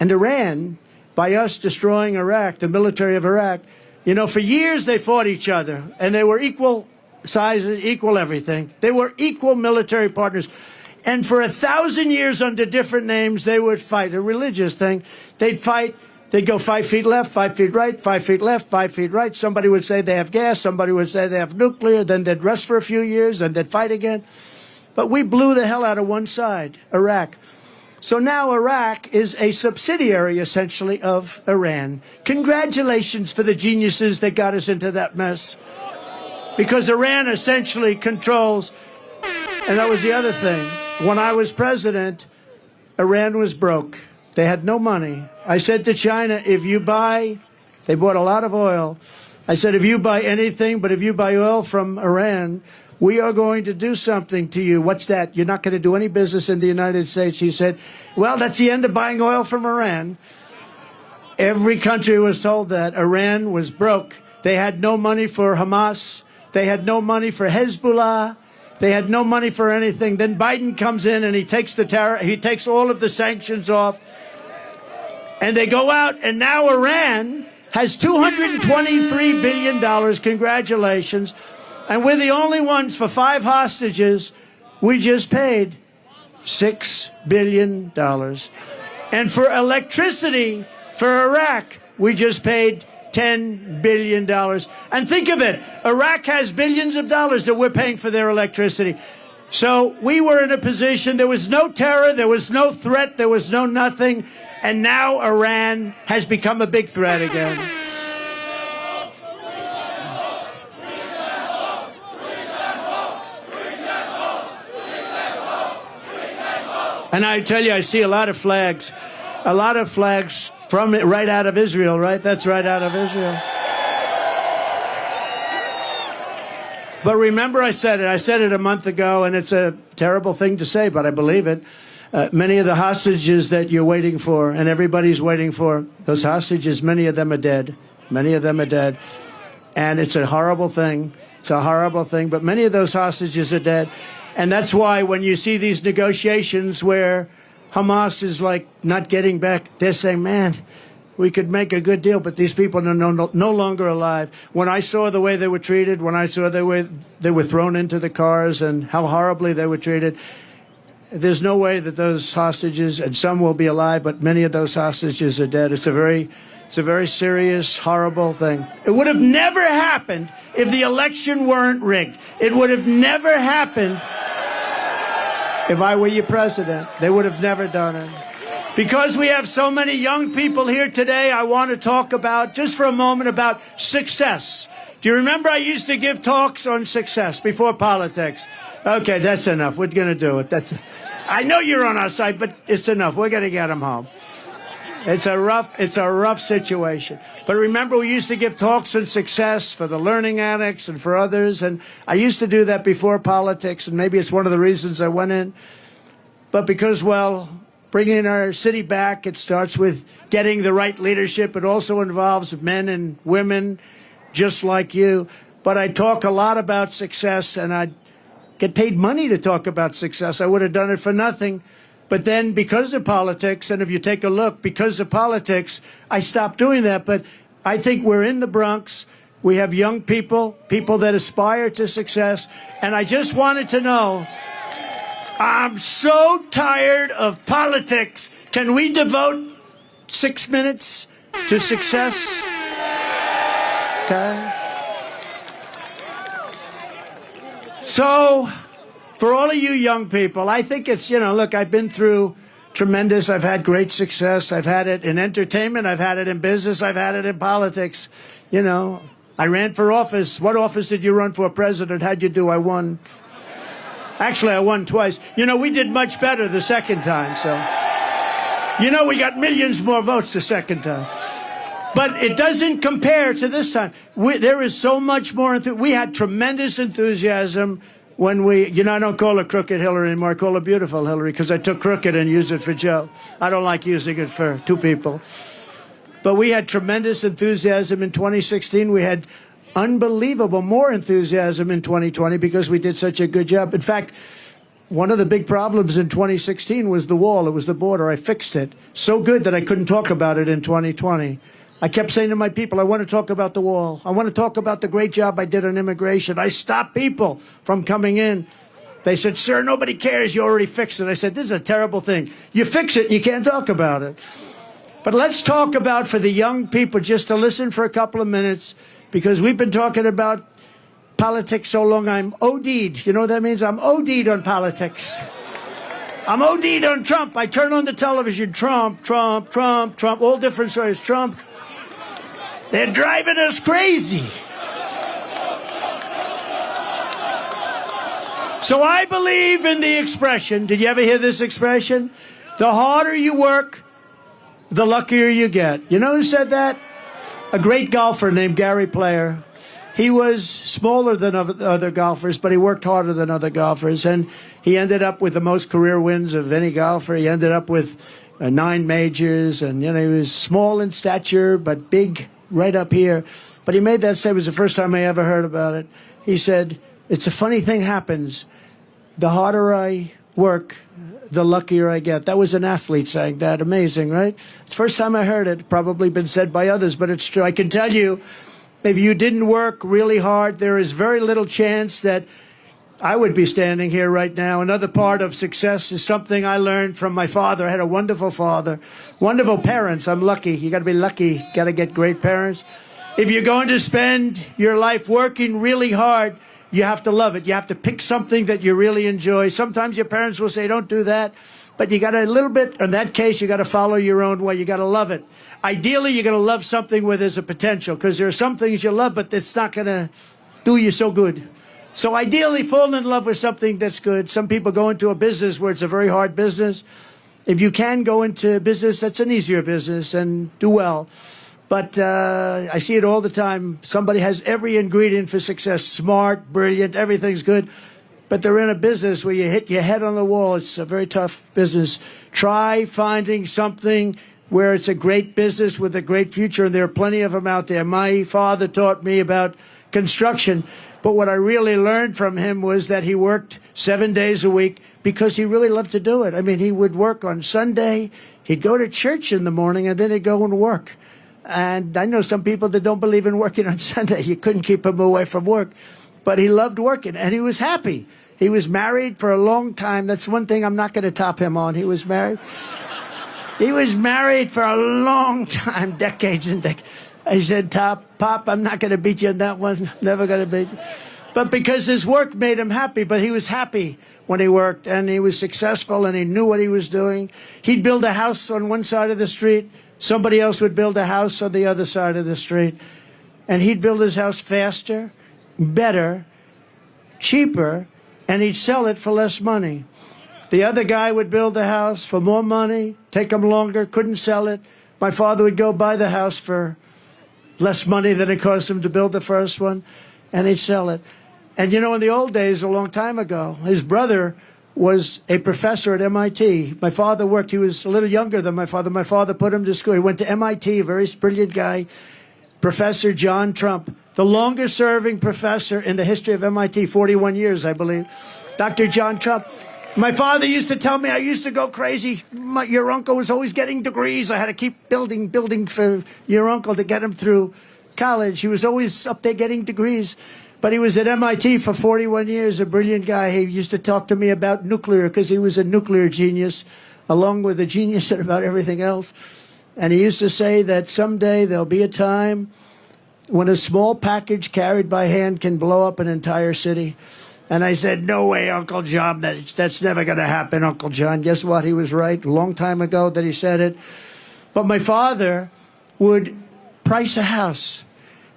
And Iran, by us destroying Iraq, the military of Iraq, you know, for years they fought each other, and they were equal sizes, equal everything. They were equal military partners. And for 1,000 years under different names, they would fight, a religious thing. They'd fight, they'd go 5 feet left, 5 feet right, 5 feet left, 5 feet right. Somebody would say they have gas, somebody would say they have nuclear, then they'd rest for a few years, and they'd fight again. But we blew the hell out of one side, Iraq. So now Iraq is a subsidiary, essentially, of Iran. Congratulations for the geniuses that got us into that mess. Because Iran essentially controls, and that was the other thing. When I was president, Iran was broke. They had no money. I said to China, if you buy, they bought a lot of oil. I said, if you buy anything, but if you buy oil from Iran, we are going to do something to you. What's that? You're not going to do any business in the United States. He said, well, that's the end of buying oil from Iran. Every country was told that. Iran was broke. They had no money for Hamas. They had no money for Hezbollah. They had no money for anything. Then Biden comes in and he takes all of the sanctions off. And they go out, and now Iran has $223 billion. Congratulations. And we're the only ones for 5 hostages. We just paid $6 billion. And for electricity for Iraq, we just paid $10 billion. And think of it, Iraq has billions of dollars that we're paying for their electricity. So we were in a position, there was no terror, there was no threat, there was no nothing. And now Iran has become a big threat again. And I tell you, I see a lot of flags from right out of Israel, right? That's right out of Israel. But remember, I said it a month ago, and it's a terrible thing to say, but I believe it. Many of the hostages that you're waiting for, and everybody's waiting for, those hostages, many of them are dead. Many of them are dead. And it's a horrible thing. It's a horrible thing, but many of those hostages are dead. And that's why when you see these negotiations where Hamas is like not getting back, they're saying, man, we could make a good deal, but these people are no longer alive. When I saw the way they were treated, when I saw they were thrown into the cars and how horribly they were treated, there's no way that those hostages, and some will be alive, but many of those hostages are dead. It's a very serious, horrible thing. It would have never happened if the election weren't rigged. It would have never happened if I were your president. They would have never done it. Because we have so many young people here today, I want to talk about, just for a moment, about success. Do you remember I used to give talks on success before politics? Okay, that's enough. We're going to do it. I know you're on our side, but it's enough. We're going to get them home. It's a rough situation. But remember, we used to give talks on success for the learning addicts and for others. And I used to do that before politics, and maybe it's one of the reasons I went in. But because, well, bringing our city back, it starts with getting the right leadership. It also involves men and women just like you. But I talk a lot about success, and I get paid money to talk about success. I would have done it for nothing. But then because of politics, and if you take a look, because of politics, I stopped doing that. But I think we're in the Bronx. We have young people, people that aspire to success. And I just wanted to know, I'm so tired of politics. Can we devote 6 minutes to success? Okay. So, for all of you young people, I think it's, look, I've been through tremendous, I've had great success. I've had it in entertainment, I've had it in business, I've had it in politics. I ran for office. What office did you run for? President? How'd you do? I won. Actually, I won twice. We did much better the second time, so. We got millions more votes the second time. But it doesn't compare to this time. There is so much more. We had tremendous enthusiasm when I don't call her Crooked Hillary anymore. I call her Beautiful Hillary because I took crooked and used it for Joe. I don't like using it for two people. But we had tremendous enthusiasm in 2016. We had unbelievable more enthusiasm in 2020 because we did such a good job. In fact, one of the big problems in 2016 was the wall. It was the border. I fixed it so good that I couldn't talk about it in 2020. I kept saying to my people, I want to talk about the wall. I want to talk about the great job I did on immigration. I stopped people from coming in. They said, sir, nobody cares. You already fixed it. I said, this is a terrible thing. You fix it and you can't talk about it. But let's talk about, for the young people, just to listen for a couple of minutes, because we've been talking about politics so long, I'm OD'd. You know what that means? I'm OD'd on politics. I'm OD'd on Trump. I turn on the television, Trump, Trump, Trump, Trump, all different stories, Trump. They're driving us crazy. So I believe in the expression. Did you ever hear this expression? The harder you work, the luckier you get. You know who said that? A great golfer named Gary Player. He was smaller than other golfers, but he worked harder than other golfers. And he ended up with the most career wins of any golfer. He ended up with 9 majors. And, he was small in stature, but big right up here. But he made that say, it was the first time I ever heard about it. He said, it's a funny thing happens. The harder I work, the luckier I get. That was an athlete saying that. Amazing, right? It's the first time I heard it. Probably been said by others, but it's true. I can tell you, if you didn't work really hard, there is very little chance that I would be standing here right now. Another part of success is something I learned from my father. I had a wonderful father, wonderful parents. I'm lucky. You got to be lucky. Got to get great parents. If you're going to spend your life working really hard, you have to love it. You have to pick something that you really enjoy. Sometimes your parents will say, don't do that. But you got a little bit, in that case, you got to follow your own way. You got to love it. Ideally, you're going to love something where there's a potential, because there are some things you love, but it's not going to do you so good. So ideally, fall in love with something that's good. Some people go into a business where it's a very hard business. If you can go into business, that's an easier business and do well. But I see it all the time. Somebody has every ingredient for success, smart, brilliant, everything's good. But they're in a business where you hit your head on the wall. It's a very tough business. Try finding something where it's a great business with a great future, and there are plenty of them out there. My father taught me about construction. But what I really learned from him was that he worked 7 days a week because he really loved to do it. I mean, he would work on Sunday. He'd go to church in the morning, and then he'd go and work. And I know some people that don't believe in working on Sunday. You couldn't keep him away from work. But he loved working, and he was happy. He was married for a long time. That's one thing I'm not going to top him on. He was married. He was married for a long time, decades and decades. I said, Pop, I'm not going to beat you on that one. Never going to beat you. But because his work made him happy, but he was happy when he worked, and he was successful, and he knew what he was doing. He'd build a house on one side of the street. Somebody else would build a house on the other side of the street. and he'd build his house faster, better, cheaper, and he'd sell it for less money. The other guy would build the house for more money, take him longer, couldn't sell it. My father would go buy the house for less money than it cost him to build the first one, and he'd sell it. And you know, in the old days, a long time ago, his brother was a professor at MIT. My father worked, he was a little younger than my father. My father put him to school. He went to MIT, a very brilliant guy, Professor John Trump, the longest serving professor in the history of MIT, 41 years, I believe. Dr. John Trump. My father used to tell me I used to go crazy. Your uncle was always getting degrees. I had to keep building for your uncle to get him through college. He was always up there getting degrees. But he was at MIT for 41 years, a brilliant guy. He used to talk to me about nuclear because he was a nuclear genius, along with a genius about everything else. And he used to say that someday there'll be a time when a small package carried by hand can blow up an entire city. And I said, no way, Uncle John, that's never going to happen, Uncle John. Guess what? He was right a long time ago that he said it. But my father would price a house.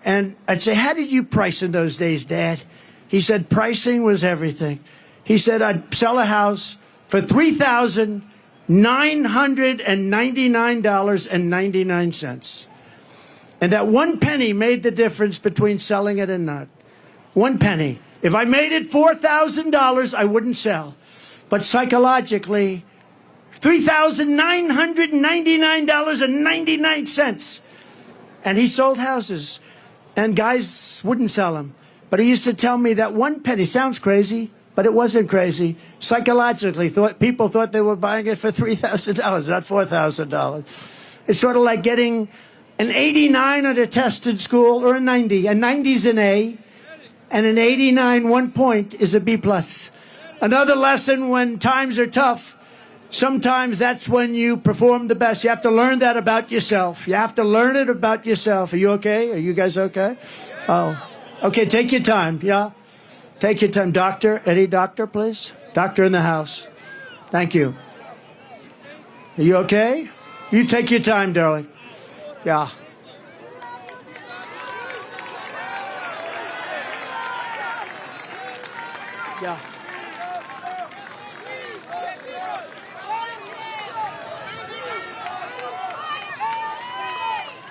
And I'd say, how did you price in those days, Dad? He said, pricing was everything. He said, I'd sell a house for $3,999.99. And that 1 penny made the difference between selling it and not. 1 penny. If I made it $4,000, I wouldn't sell. But psychologically, $3,999.99. And he sold houses. And guys wouldn't sell them. But he used to tell me that 1 penny, sounds crazy, but it wasn't crazy. Psychologically, people thought they were buying it for $3,000, not $4,000. It's sort of like getting an 89 on a test in school or a 90. A 90's an A, and an 89, 1 point, is a B+. Another lesson: when times are tough, sometimes that's when you perform the best. You have to learn that about yourself. You have to learn it about yourself. Are you okay? Are you guys okay? Oh, okay. Take your time. Yeah. Take your time. Doctor, any doctor, please? Doctor in the house. Thank you. Are you okay? You take your time, darling. Yeah. Yeah.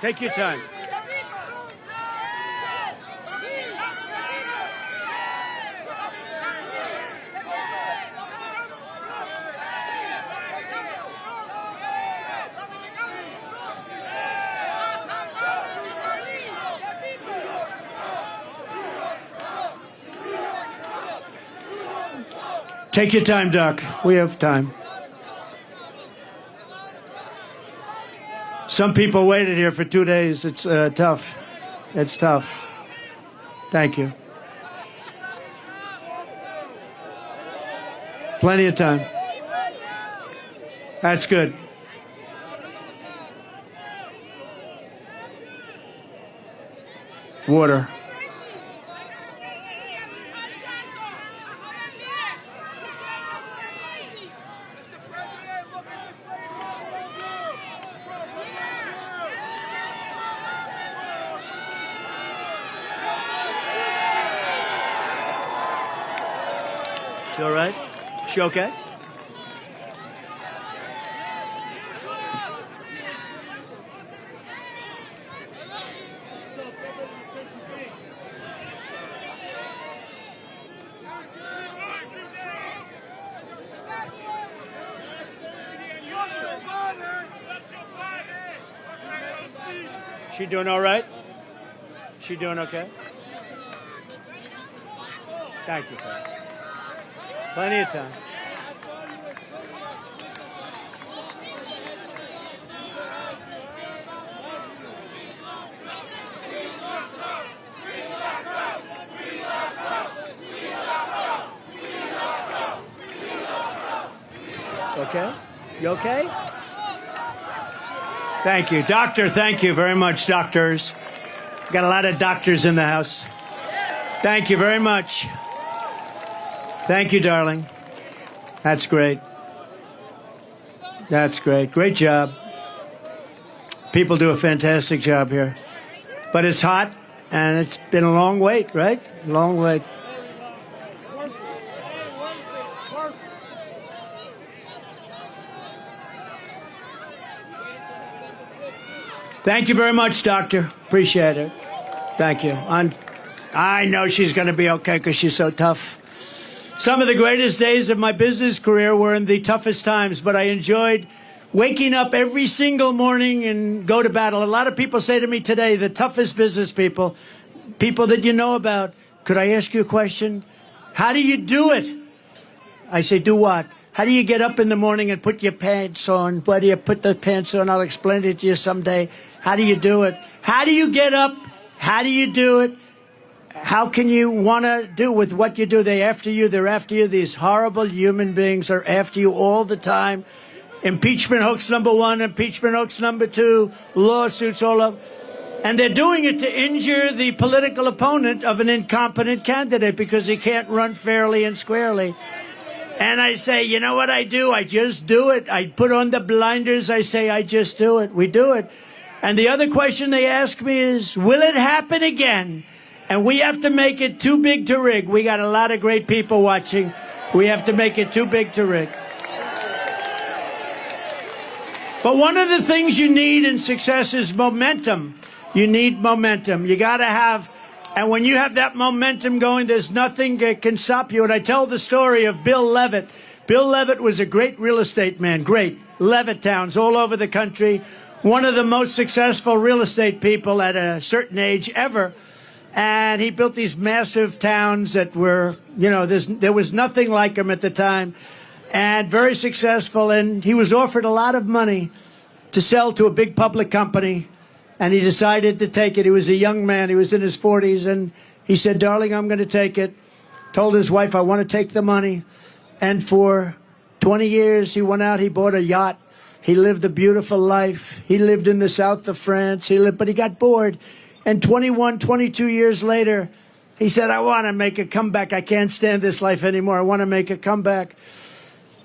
Take your time. Take your time, Doc. We have time. Some people waited here for 2 days. It's tough. It's tough. Thank you. Plenty of time. That's good. Water. She all right? She okay? She doing all right? She doing okay? Thank you, Pat. Plenty of time. Okay? You okay? Thank you. Doctor, thank you very much, doctors. Got a lot of doctors in the house. Thank you very much. Thank you, darling. That's great. That's great. Great job. People do a fantastic job here. But it's hot, And it's been a long wait, right? Long wait. Thank you very much, Doctor. Appreciate it. Thank you. I know she's going to be okay because she's so tough. Some of the greatest days of my business career were in the toughest times, but I enjoyed waking up every single morning and go to battle. A lot of people say to me today, the toughest business people, people that you know about, could I ask you a question? How do you do it? I say, do what? How do you get up in the morning and put your pants on? Where do you put the pants on? I'll explain it to you someday. How do you do it? How do you get up? How do you do it? How can you want to do with what you do? They're after you. They're after you. These horrible human beings are after you all the time. Impeachment hoax number 1, impeachment hoax number 2, lawsuits all up. And they're doing it to injure the political opponent of an incompetent candidate because he can't run fairly and squarely. And I say, you know what I do? I just do it. I put on the blinders. I say, I just do it. We do it. And the other question they ask me is, will it happen again? And we have to make it too big to rig. We got a lot of great people watching. We have to make it too big to rig. But one of the things you need in success is momentum. You need momentum. You got to have, and when you have that momentum going, there's nothing that can stop you. And I tell the story of Bill Levitt. Bill Levitt was a great real estate man, great. Levitt towns all over the country. One of the most successful real estate people at a certain age ever. And he built these massive towns that were, you know, there was nothing like him at the time. And very successful. And he was offered a lot of money to sell to a big public company. And he decided to take it. He was a young man. He was in his 40s. And he said, darling, I'm going to take it. Told his wife, I want to take the money. And for 20 years, he went out. He bought a yacht. He lived a beautiful life. He lived in the south of France. But he got bored. And 21, 22 years later, he said, I want to make a comeback. I can't stand this life anymore. I want to make a comeback.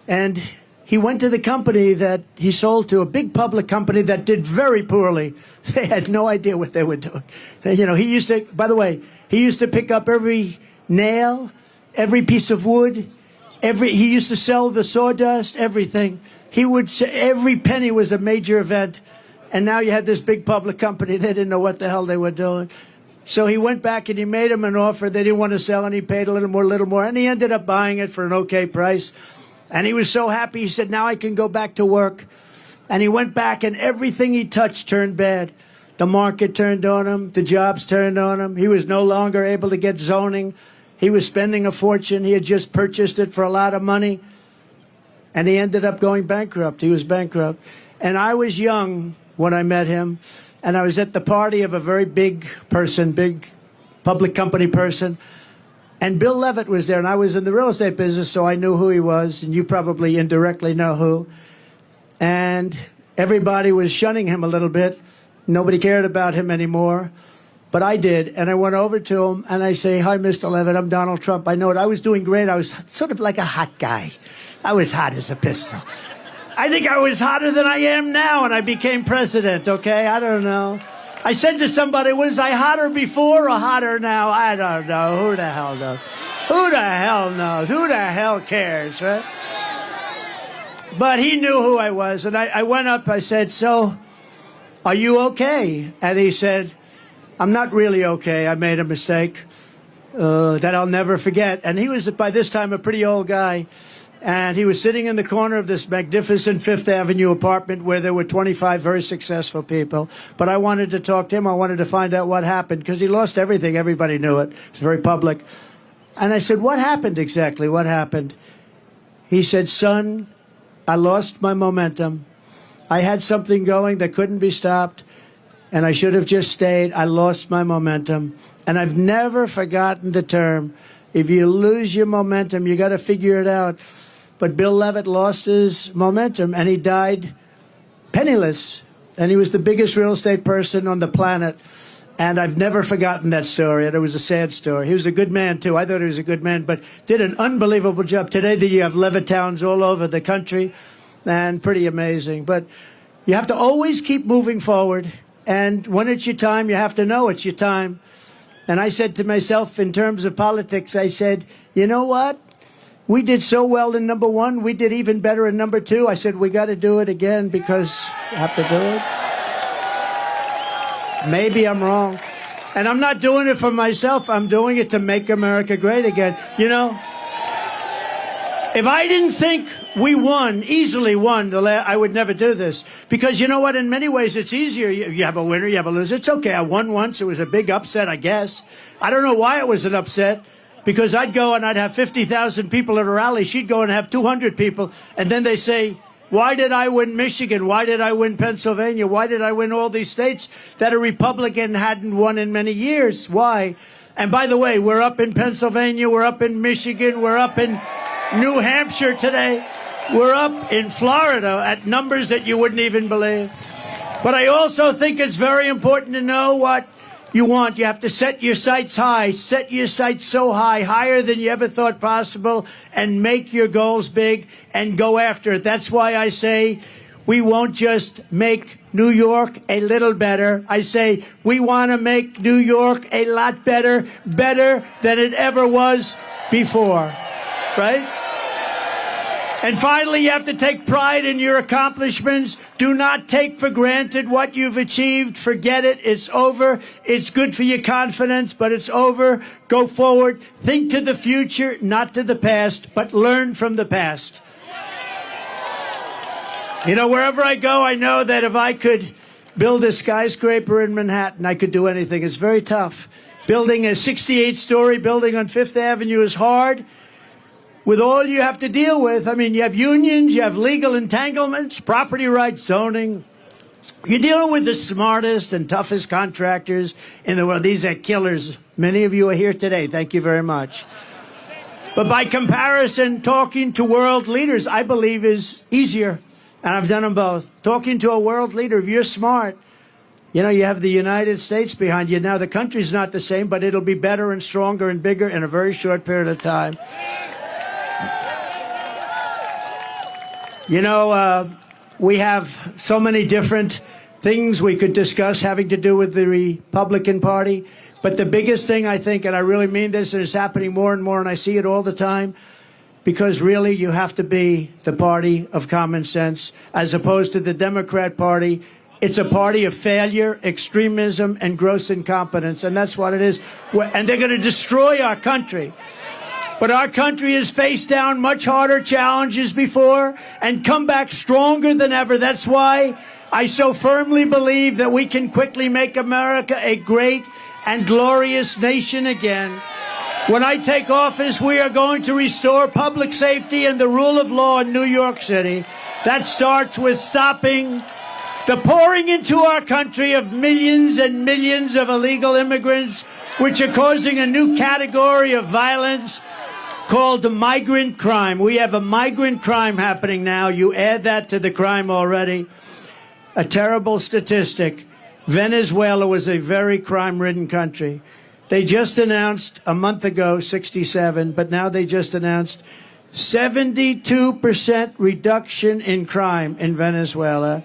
And he went to the company that he sold to, a big public company that did very poorly. They had no idea what they were doing. You know, he used to, by the way, he used to pick up every nail, every piece of wood, he used to sell the sawdust, everything. He would say every penny was a major event. And now you had this big public company. They didn't know what the hell they were doing. So he went back and he made him an offer. They didn't want to sell, and he paid a little more. And he ended up buying it for an okay price. And he was so happy. He said, now I can go back to work. And he went back, and everything he touched turned bad. The market turned on him. The jobs turned on him. He was no longer able to get zoning. He was spending a fortune. He had just purchased it for a lot of money. And he ended up going bankrupt. He was bankrupt. And I was young when I met him, and I was at the party of a very big person, big public company person, and Bill Levitt was there, and I was in the real estate business, so I knew who he was, and you probably indirectly know who. And everybody was shunning him a little bit. Nobody cared about him anymore, but I did, and I went over to him, and I say, hi, Mr. Levitt, I'm Donald Trump. I know it. I was doing great. I was sort of like a hot guy. I was hot as a pistol. I think I was hotter than I am now, and I became president, okay? I don't know. I said to somebody, was I hotter before or hotter now? I don't know. Who the hell knows? Who the hell knows? Who the hell cares, right? But he knew who I was, and I went up. I said, so, are you okay? And he said, I'm not really okay. I made a mistake that I'll never forget. And he was, by this time, a pretty old guy. And he was sitting in the corner of this magnificent Fifth Avenue apartment where there were 25 very successful people. But I wanted to talk to him. I wanted to find out what happened because he lost everything. Everybody knew it. It was very public. And I said, what happened exactly? What happened? He said, son, I lost my momentum. I had something going that couldn't be stopped, and I should have just stayed. I lost my momentum. And I've never forgotten the term. If you lose your momentum, you got to figure it out. But Bill Levitt lost his momentum, and he died penniless. And he was the biggest real estate person on the planet. And I've never forgotten that story. And it was a sad story. He was a good man, too. I thought he was a good man, but did an unbelievable job. Today, you have Levitt towns all over the country, and pretty amazing. But you have to always keep moving forward. And when it's your time, you have to know it's your time. And I said to myself, in terms of politics, I said, you know what? We did so well in number one. We did even better in number two. I said, we got to do it again because we have to do it. Maybe I'm wrong. And I'm not doing it for myself. I'm doing it to make America great again. You know, if I didn't think we easily won, I would never do this. Because you know what? In many ways, it's easier. You have a winner, you have a loser. It's okay. I won once. It was a big upset, I guess. I don't know why it was an upset. Because I'd go and I'd have 50,000 people at a rally. She'd go and have 200 people. And then they say, why did I win Michigan? Why did I win Pennsylvania? Why did I win all these states that a Republican hadn't won in many years? Why? And by the way, we're up in Pennsylvania. We're up in Michigan. We're up in New Hampshire today. We're up in Florida at numbers that you wouldn't even believe. But I also think it's very important to know what you want. You have to set your sights high. Set your sights so high, higher than you ever thought possible, and make your goals big and go after it. That's why I say we won't just make New York a little better. I say we want to make New York a lot better, better than it ever was before, right? And finally, you have to take pride in your accomplishments. Do not take for granted what you've achieved. Forget it. It's over. It's good for your confidence, but it's over. Go forward. Think to the future, not to the past, but learn from the past. You know, wherever I go, I know that if I could build a skyscraper in Manhattan, I could do anything. It's very tough. Building a 68-story building on Fifth Avenue is hard. With all you have to deal with, I mean, you have unions, you have legal entanglements, property rights, zoning. You're dealing with the smartest and toughest contractors in the world. These are killers. Many of you are here today. Thank you very much. But by comparison, talking to world leaders, I believe, is easier. And I've done them both. Talking to a world leader, if you're smart, you know, you have the United States behind you. Now, the country's not the same, but it'll be better and stronger and bigger in a very short period of time. You know, we have so many different things we could discuss having to do with the Republican Party. But the biggest thing, I think, and I really mean this, and it's happening more and more, and I see it all the time, because really you have to be the party of common sense as opposed to the Democrat Party. It's a party of failure, extremism, and gross incompetence, and that's what it is. And they're going to destroy our country. But our country has faced down much harder challenges before and come back stronger than ever. That's why I so firmly believe that we can quickly make America a great and glorious nation again. When I take office, we are going to restore public safety and the rule of law in New York City. That starts with stopping the pouring into our country of millions and millions of illegal immigrants, which are causing a new category of violence called migrant crime. We have a migrant crime happening now. You add that to the crime already. A terrible statistic. Venezuela was a very crime-ridden country. They just announced a month ago, 67, but now they just announced 72% reduction in crime in Venezuela.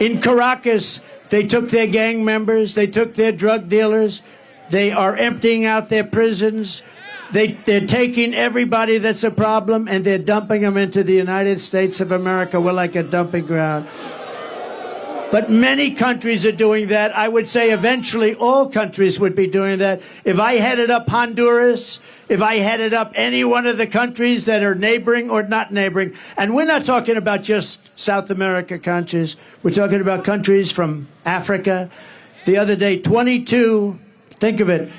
In Caracas, they took their gang members, they took their drug dealers, they are emptying out their prisons. They're taking everybody that's a problem and they're dumping them into the United States of America. We're like a dumping ground. But many countries are doing that. I would say eventually all countries would be doing that. If I headed up Honduras, if I headed up any one of the countries that are neighboring or not neighboring, and we're not talking about just South America countries. We're talking about countries from Africa. The other day, 22, think of it,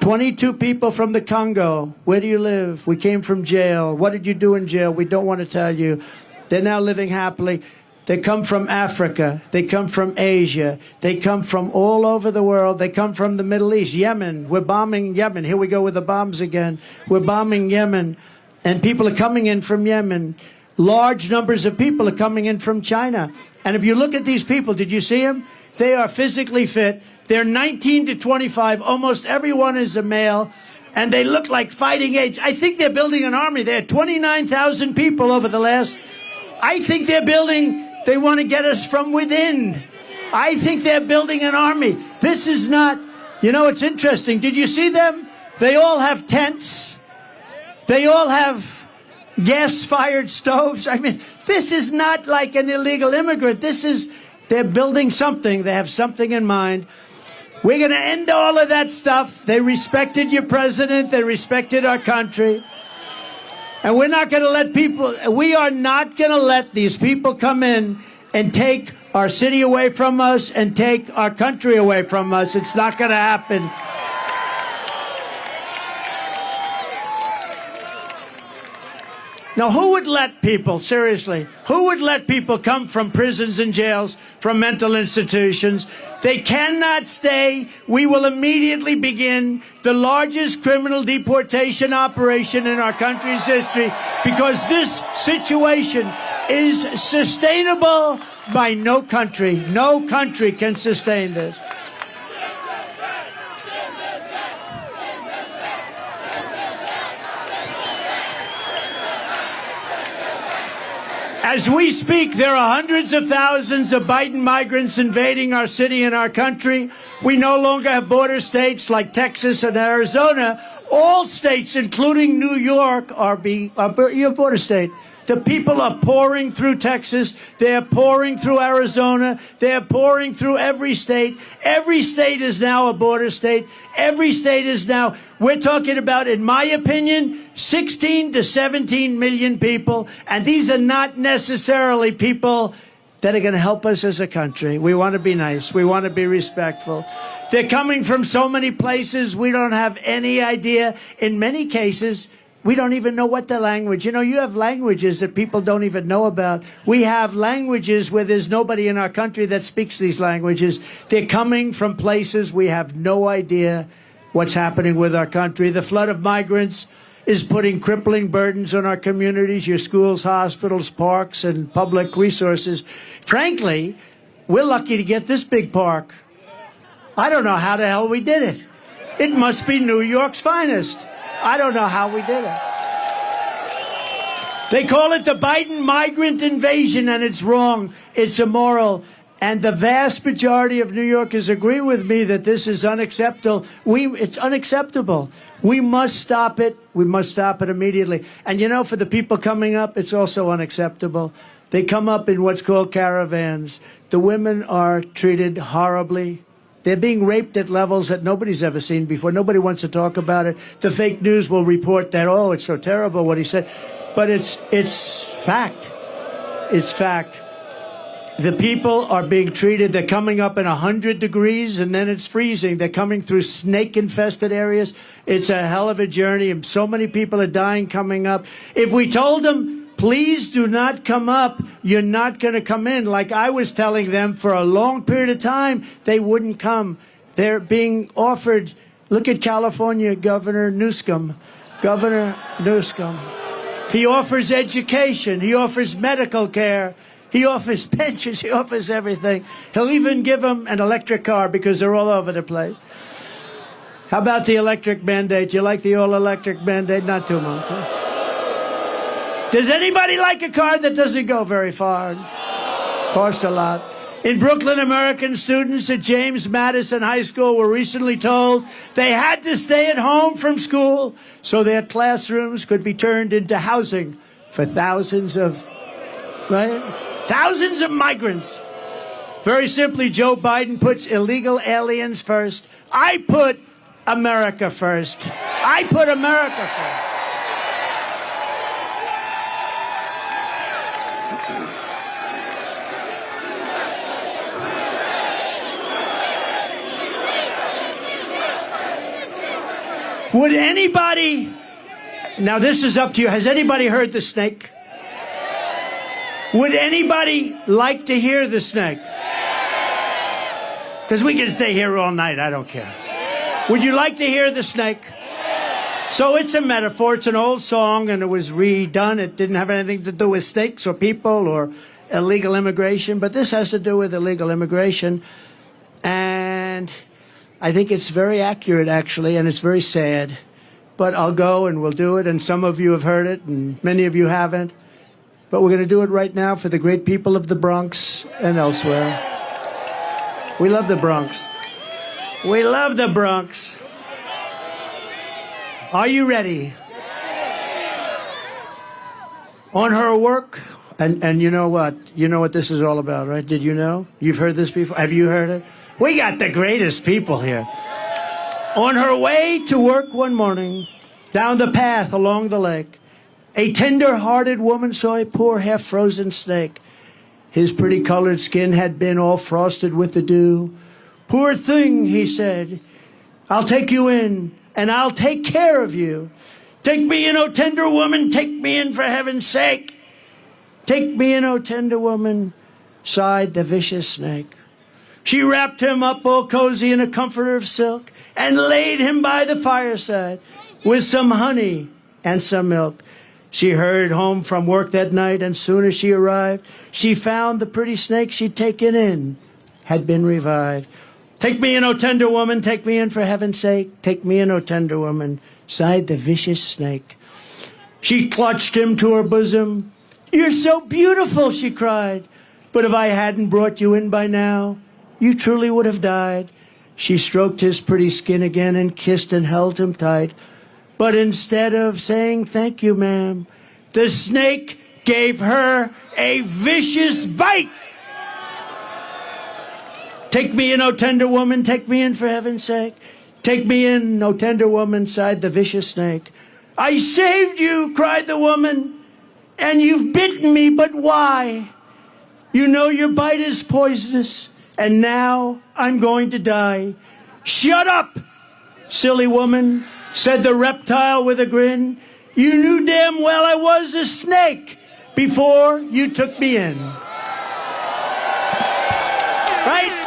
22 people from the Congo. Where do you live? We came from jail. What did you do in jail? We don't want to tell you. They're now living happily. They come from Africa. They come from Asia. They come from all over the world. They come from the Middle East. Yemen. We're bombing Yemen. Here we go with the bombs again. We're bombing Yemen. And people are coming in from Yemen. Large numbers of people are coming in from China. And if you look at these people, did you see them? They are physically fit. They're 19 to 25. Almost everyone is a male. And they look like fighting age. I think they're building an army. They had 29,000 people over the last... I think they're building... They want to get us from within. I think they're building an army. This is not You know, it's interesting. Did you see them? They all have tents. They all have gas-fired stoves. I mean, this is not like an illegal immigrant. They're building something. They have something in mind. We're going to end all of that stuff. They respected your president. They respected our country. And we're not going to let we are not going to let these people come in and take our city away from us and take our country away from us. It's not going to happen. Now, who would let people, seriously, who would let people come from prisons and jails, from mental institutions? They cannot stay. We will immediately begin the largest criminal deportation operation in our country's history because this situation is sustainable by no country. No country can sustain this. As we speak, there are hundreds of thousands of Biden migrants invading our city and our country. We no longer have border states like Texas and Arizona. All states, including New York, are your border state. The people are pouring through Texas. They're pouring through Arizona. They're pouring through every state. Every state is now a border state. Every state is now, we're talking about, in my opinion, 16 to 17 million people. And these are not necessarily people that are going to help us as a country. We want to be nice. We want to be respectful. They're coming from so many places. We don't have any idea. In many cases, we don't even know what the language. You know, you have languages that people don't even know about. We have languages where there's nobody in our country that speaks these languages. They're coming from places we have no idea what's happening with our country. The flood of migrants is putting crippling burdens on our communities, your schools, hospitals, parks, and public resources. Frankly, we're lucky to get this big park. I don't know how the hell we did it. It must be New York's finest. I don't know how we did it. They call it the Biden migrant invasion, and it's wrong. It's immoral. And the vast majority of New Yorkers agree with me that this is unacceptable. It's unacceptable. We must stop it. We must stop it immediately. And you know, for the people coming up, it's also unacceptable. They come up in what's called caravans. The women are treated horribly. They're being raped at levels that nobody's ever seen before. Nobody wants to talk about it. The fake news will report that, oh, it's so terrible what he said. But it's fact. It's fact. The people are being treated. They're coming up in 100 degrees, and then it's freezing. They're coming through snake-infested areas. It's a hell of a journey, and so many people are dying coming up. If we told them, please do not come up, you're not going to come in, like I was telling them for a long period of time, they wouldn't come. They're being offered. Look at California Governor Newsom. Governor Newsom. He offers education. He offers medical care. He offers pensions. He offers everything. He'll even give them an electric car because they're all over the place. How about the electric mandate? You like the all-electric mandate? Not too much, huh? Does anybody like a car that doesn't go very far? Cost a lot. In Brooklyn, American students at James Madison High School were recently told they had to stay at home from school so their classrooms could be turned into housing for thousands of migrants. Very simply, Joe Biden puts illegal aliens first. I put America first. I put America first. Would anybody, now this is up to you, has anybody heard the snake? Would anybody like to hear the snake? Because we can stay here all night, I don't care. Would you like to hear the snake? So it's a metaphor, it's an old song and it was redone. It didn't have anything to do with snakes or people or illegal immigration, but this has to do with illegal immigration. And I think it's very accurate, actually, and it's very sad. But I'll go and we'll do it, and some of you have heard it, and many of you haven't. But we're going to do it right now for the great people of the Bronx and elsewhere. We love the Bronx. We love the Bronx. Are you ready? On her work, and you know what? You know what this is all about, right? Did you know? You've heard this before? Have you heard it? We got the greatest people here. On her way to work one morning, down the path along the lake, a tender-hearted woman saw a poor half-frozen snake. His pretty colored skin had been all frosted with the dew. Poor thing, he said, I'll take you in, and I'll take care of you. Take me in, oh tender woman, take me in for heaven's sake. Take me in, oh tender woman, sighed the vicious snake. She wrapped him up all cozy in a comforter of silk and laid him by the fireside with some honey and some milk. She hurried home from work that night, and soon as she arrived, she found the pretty snake she'd taken in had been revived. Take me in, oh tender woman, take me in for heaven's sake. Take me in, oh tender woman, sighed the vicious snake. She clutched him to her bosom. You're so beautiful, she cried. But if I hadn't brought you in by now, you truly would have died. She stroked his pretty skin again and kissed and held him tight. But instead of saying thank you, ma'am, the snake gave her a vicious bite. Take me in, oh tender woman, take me in for heaven's sake. Take me in, oh tender woman, sighed the vicious snake. I saved you, cried the woman, and you've bitten me, but why? You know your bite is poisonous, and now I'm going to die. Shut up, silly woman, said the reptile with a grin. You knew damn well I was a snake before you took me in. Right?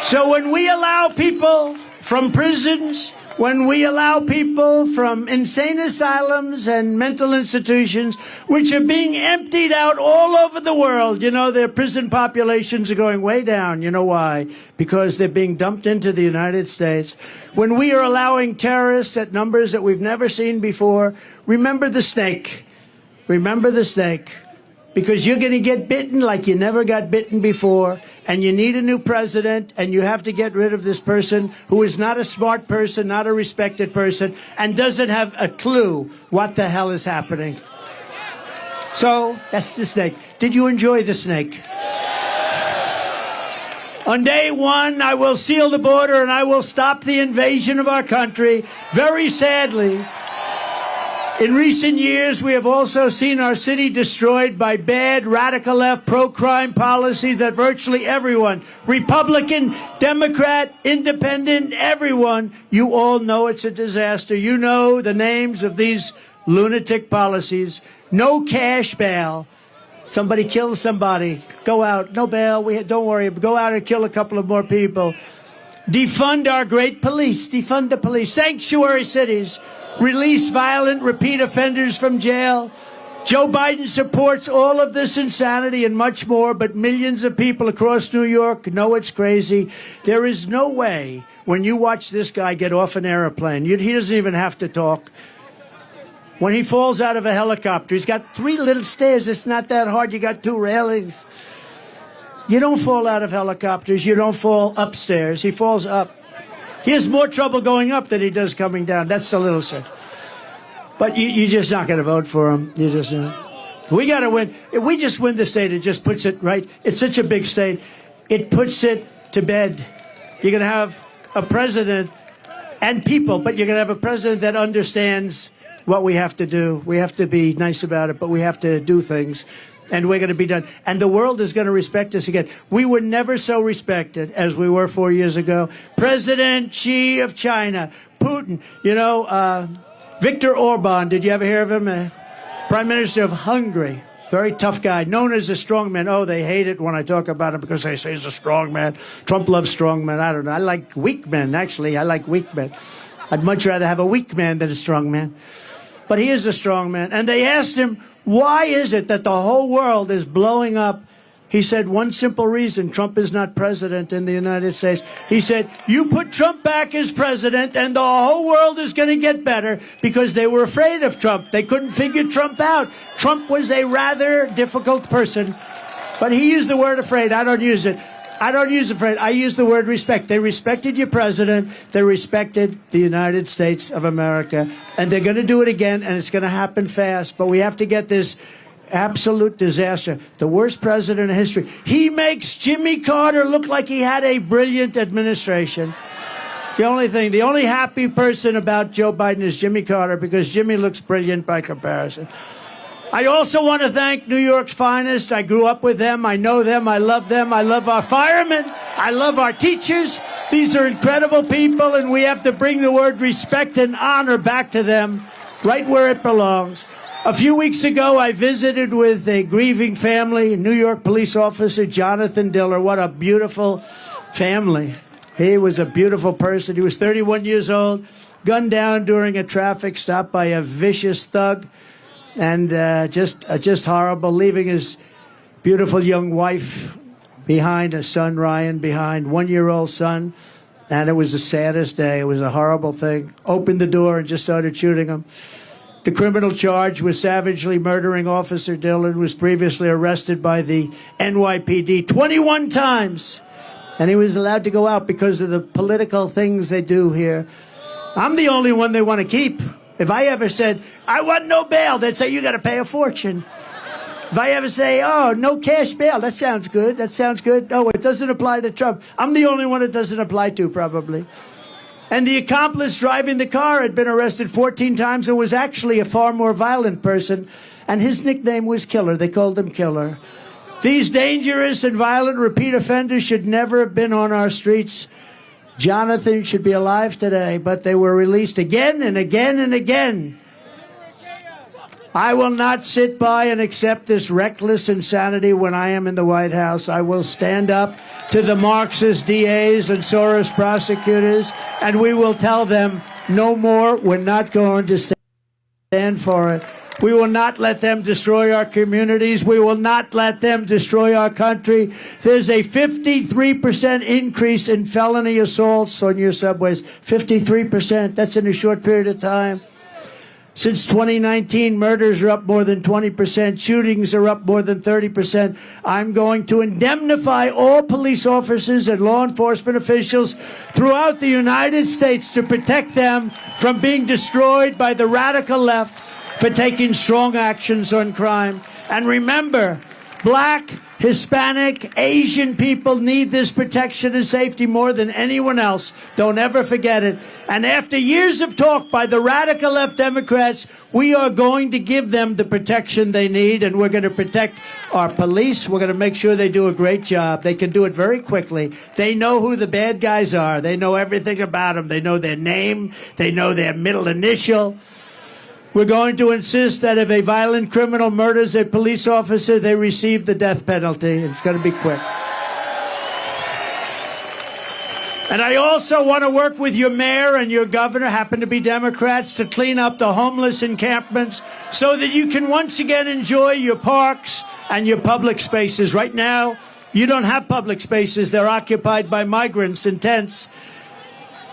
So when we allow people from prisons, when we allow people from insane asylums and mental institutions, which are being emptied out all over the world, you know, their prison populations are going way down. You know why? Because they're being dumped into the United States. When we are allowing terrorists at numbers that we've never seen before, remember the snake. Remember the snake. Because you're going to get bitten like you never got bitten before, and you need a new president, and you have to get rid of this person who is not a smart person, not a respected person, and doesn't have a clue what the hell is happening. So, that's the snake. Did you enjoy the snake? On day one, I will seal the border, and I will stop the invasion of our country. Very sadly, in recent years, we have also seen our city destroyed by bad, radical left, pro-crime policy that virtually everyone, Republican, Democrat, Independent, everyone, you all know it's a disaster. You know the names of these lunatic policies. No cash bail. Somebody kills somebody. Go out. No bail. Don't worry. Go out and kill a couple of more people. Defund our great police. Defund the police. Sanctuary cities. Release violent repeat offenders from jail. Joe Biden supports all of this insanity and much more, but millions of people across New York know it's crazy. There is no way when you watch this guy get off an airplane, he doesn't even have to talk. When he falls out of a helicopter, he's got 3 little stairs. It's not that hard. You got 2 railings. You don't fall out of helicopters. You don't fall upstairs. He falls up. He has more trouble going up than he does coming down. That's a little sick. But you're just not going to vote for him. You just not. We got to win. If we just win the state, it just puts it right. It's such a big state. It puts it to bed. You're going to have a president and people, but you're going to have a president that understands what we have to do. We have to be nice about it, but we have to do things. And we're going to be done. And the world is going to respect us again. We were never so respected as we were 4 years ago. President Xi of China, Putin, you know, Viktor Orban, did you ever hear of him? Prime Minister of Hungary, very tough guy, known as a strong man. Oh, they hate it when I talk about him because they say he's a strong man. Trump loves strong men. I don't know. I like weak men, actually. I like weak men. I'd much rather have a weak man than a strong man. But he is a strong man. And they asked him, why is it that the whole world is blowing up? He said, one simple reason, Trump is not president in the United States. He said, you put Trump back as president and the whole world is going to get better, because they were afraid of Trump. They couldn't figure Trump out. Trump was a rather difficult person, but he used the word afraid. I don't use it. I don't use the phrase. I use the word respect. They respected your president. They respected the United States of America. And they're going to do it again, and it's going to happen fast. But we have to get this absolute disaster. The worst president in history. He makes Jimmy Carter look like he had a brilliant administration. The only thing, the only happy person about Joe Biden is Jimmy Carter, because Jimmy looks brilliant by comparison. I also want to thank New York's finest. I grew up with them. I know them. I love them. I love our firemen. I love our teachers. These are incredible people, and we have to bring the word respect and honor back to them, right where it belongs. A few weeks ago, I visited with a grieving family, New York police officer Jonathan Diller. What a beautiful family. He was a beautiful person. He was 31 years old, gunned down during a traffic stop by a vicious thug, and just horrible, leaving his beautiful young wife behind, a son, Ryan, behind, 1-year-old son. And it was the saddest day. It was a horrible thing. Opened the door and just started shooting him. The criminal charge was savagely murdering Officer Dillon, was previously arrested by the NYPD 21 times. And he was allowed to go out because of the political things they do here. I'm the only one they want to keep. If I ever said, I want no bail, they'd say, you got to pay a fortune. If I ever say, oh, no cash bail, that sounds good, that sounds good. Oh, it doesn't apply to Trump. I'm the only one it doesn't apply to, probably. And the accomplice driving the car had been arrested 14 times and was actually a far more violent person. And his nickname was Killer. They called him Killer. These dangerous and violent repeat offenders should never have been on our streets. Jonathan should be alive today, but they were released again and again and again. I will not sit by and accept this reckless insanity when I am in the White House. I will stand up to the Marxist DAs and Soros prosecutors, and we will tell them no more. We're not going to stand for it. We will not let them destroy our communities. We will not let them destroy our country. There's a 53% increase in felony assaults on your subways. 53%. That's in a short period of time. Since 2019, murders are up more than 20%. Shootings are up more than 30%. I'm going to indemnify all police officers and law enforcement officials throughout the United States to protect them from being destroyed by the radical left for taking strong actions on crime. And remember, Black, Hispanic, Asian people need this protection and safety more than anyone else. Don't ever forget it. And after years of talk by the radical left Democrats, we are going to give them the protection they need, and we're going to protect our police. We're going to make sure they do a great job. They can do it very quickly. They know who the bad guys are. They know everything about them. They know their name. They know their middle initial. We're going to insist that if a violent criminal murders a police officer, they receive the death penalty. It's going to be quick. And I also want to work with your mayor and your governor, happen to be Democrats, to clean up the homeless encampments so that you can once again enjoy your parks and your public spaces. Right now, you don't have public spaces. They're occupied by migrants in tents.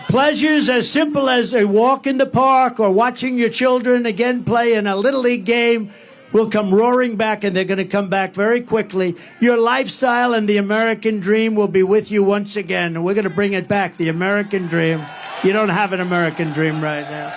Pleasures as simple as a walk in the park or watching your children again play in a Little League game will come roaring back, and they're going to come back very quickly. Your lifestyle and the American dream will be with you once again, and we're going to bring it back, the American dream. You don't have an American dream right now.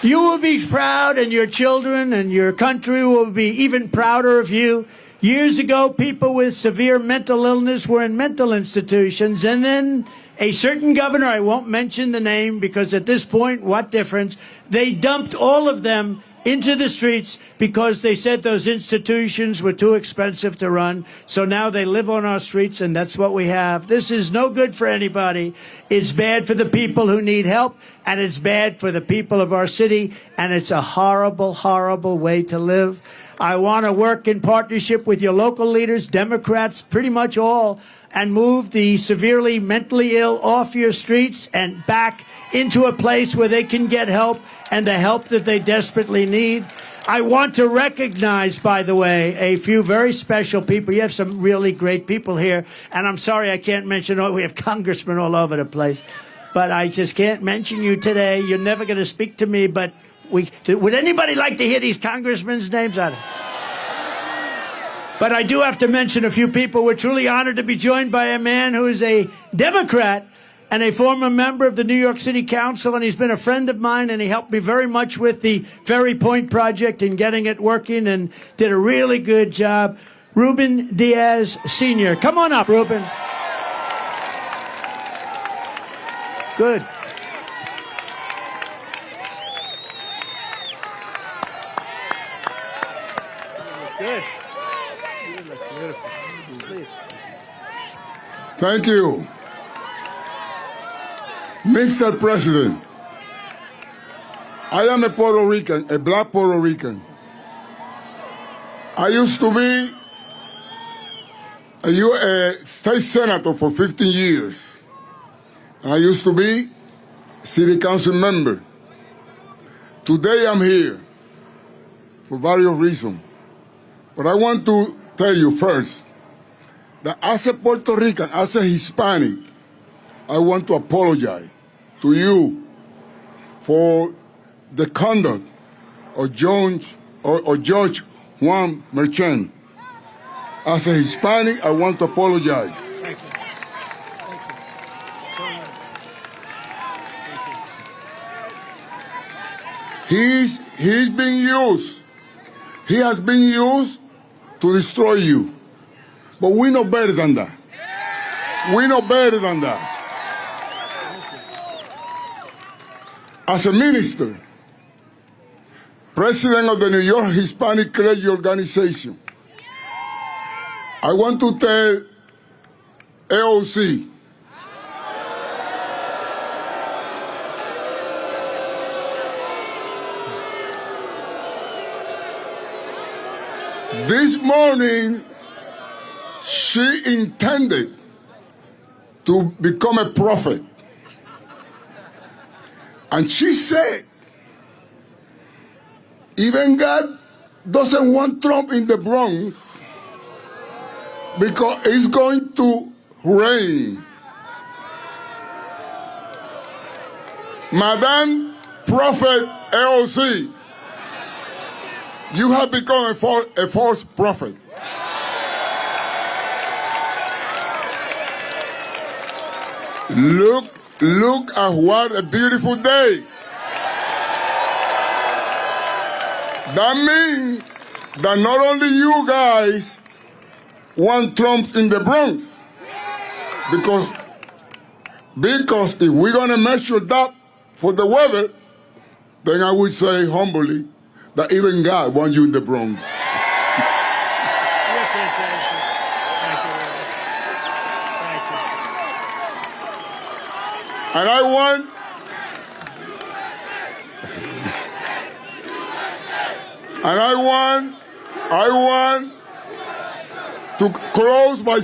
You will be proud, and your children and your country will be even prouder of you. Years ago, people with severe mental illness were in mental institutions, and then a certain governor, I won't mention the name because at this point, what difference? They dumped all of them into the streets because they said those institutions were too expensive to run. So now they live on our streets, and that's what we have. This is no good for anybody. It's bad for the people who need help, and it's bad for the people of our city, and it's a horrible, horrible way to live. I want to work in partnership with your local leaders, Democrats, pretty much all, and move the severely mentally ill off your streets and back into a place where they can get help and the help that they desperately need. I want to recognize, by the way, a few very special people. You have some really great people here, and I'm sorry I can't mention all. We have congressmen all over the place, but I just can't mention you today. You're never going to speak to me, but would anybody like to hear these congressmen's names? But But I do have to mention a few people. We're truly honored to be joined by a man who is a Democrat and a former member of the New York City Council, and he's been a friend of mine, and he helped me very much with the Ferry Point project and getting it working and did a really good job. Ruben Diaz Sr. Come on up, Ruben. Good. Good. You look beautiful. Please. Thank you. Mr. President, I am a Puerto Rican, a black Puerto Rican. I used to be a state senator for 15 years. And I used to be a city council member. Today I'm here for various reasons. But I want to tell you first that as a Puerto Rican, as a Hispanic, I want to apologize to you for the conduct of George Juan Merchant. As a Hispanic, I want to apologize. Thank you. He's been used. He has been used to destroy you. But we know better than that. We know better than that. As a minister, president of the New York Hispanic Clergy Organization, I want to tell AOC, this morning she intended to become a prophet. And she said, even God doesn't want Trump in the Bronx because it's going to rain. Madam Prophet AOC, you have become a false prophet. Look at what a beautiful day. That means that not only you guys want Trump in the Bronx, because if we're going to measure that for the weather, then I would say humbly that even God wants you in the Bronx. And I want to close by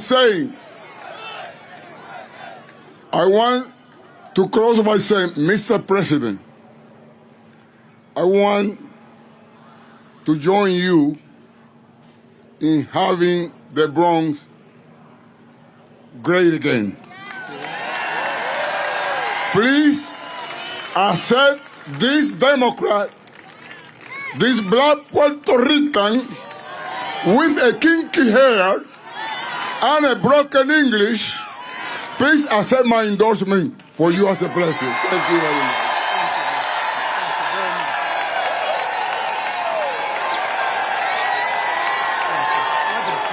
saying, Mr. President, I want to join you in having the Bronx great again. Please accept this Democrat, this black Puerto Rican with a kinky hair and a broken English. Please accept my endorsement for you as a president. Thank you very much.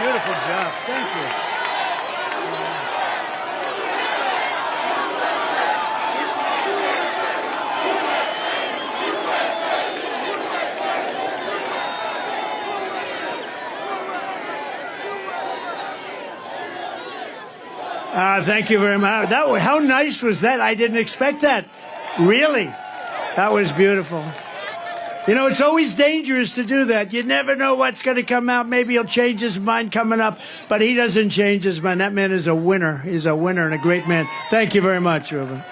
Beautiful job. Thank you. Thank you very much. How nice was that? I didn't expect that. Really? That was beautiful. You know, it's always dangerous to do that. You never know what's going to come out. Maybe he'll change his mind coming up, but he doesn't change his mind. That man is a winner. He's a winner and a great man. Thank you very much, Ruben.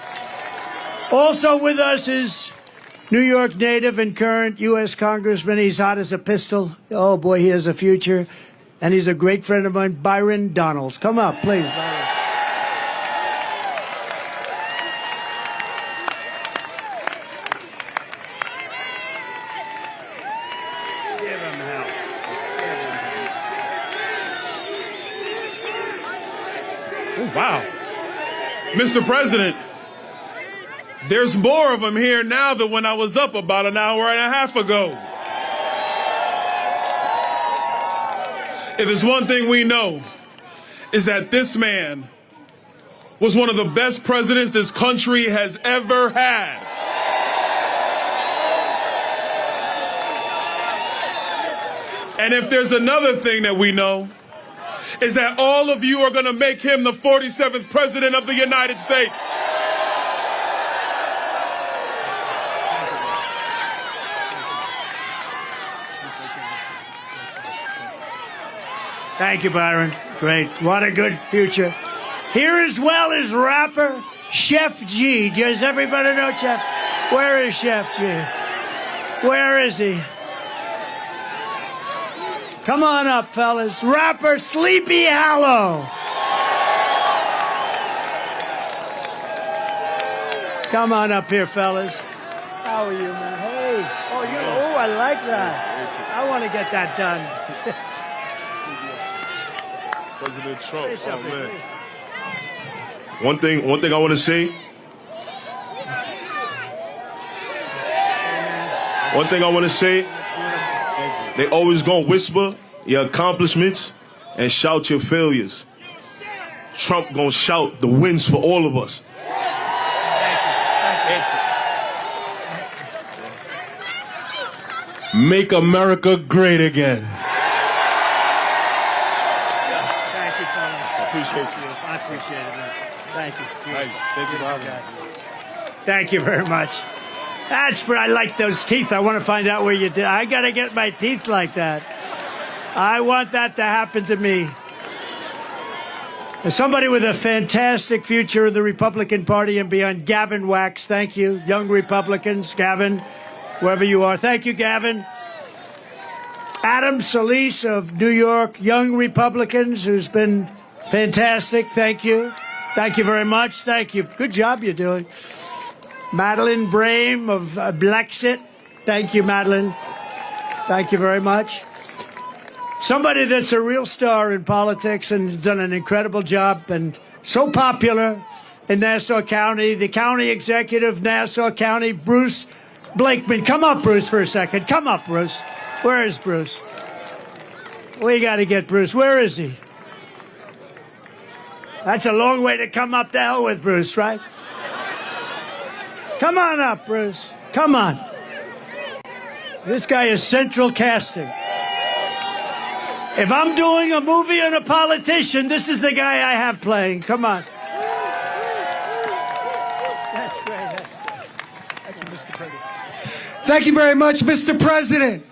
Also with us is New York native and current U.S. Congressman. He's hot as a pistol. Oh, boy, he has a future. And he's a great friend of mine, Byron Donalds. Come up, please, Byron. Wow. Mr. President, there's more of them here now than when I was up about an hour and a half ago. If there's one thing we know, is that this man was one of the best presidents this country has ever had. And if there's another thing that we know, is that all of you are going to make him the 47th president of the United States. Thank you, Byron. Great. What a good future. Here as well as rapper Chef G. Does everybody know Chef? Where is Chef G? Where is he? Come on up, fellas. Rapper Sleepy Hollow. Come on up here, fellas. How are you, man? Hey. Oh, I like that. I want to get that done. President Trump. Oh, man. One thing I want to say. One thing I want to say. They always gonna whisper your accomplishments and shout your failures. Trump gonna shout the wins for all of us. Make America great again. Thank you, fellas. I appreciate it, man. Thank you. Thank you, Bob. Thank you very much. That's where I like those teeth. I want to find out where you did. I got to get my teeth like that. I want that to happen to me. As somebody with a fantastic future in the Republican Party and beyond, Gavin Wax, thank you. Young Republicans, Gavin, wherever you are. Thank you, Gavin. Adam Solis of New York, Young Republicans, who's been fantastic. Thank you. Thank you very much. Thank you. Good job you're doing. Madeline Brame of Blexit. Thank you, Madeline. Thank you very much. Somebody that's a real star in politics and has done an incredible job and so popular in Nassau County. The county executive, Nassau County, Bruce Blakeman. Come up, Bruce, for a second. Come up, Bruce. Where is Bruce? We got to get Bruce. Where is he? That's a long way to come up to hell with Bruce, right? Come on up, Bruce. Come on. This guy is central casting. If I'm doing a movie on a politician, this is the guy I have playing. Come on. That's great. Thank you, Mr. President. Thank you very much, Mr. President.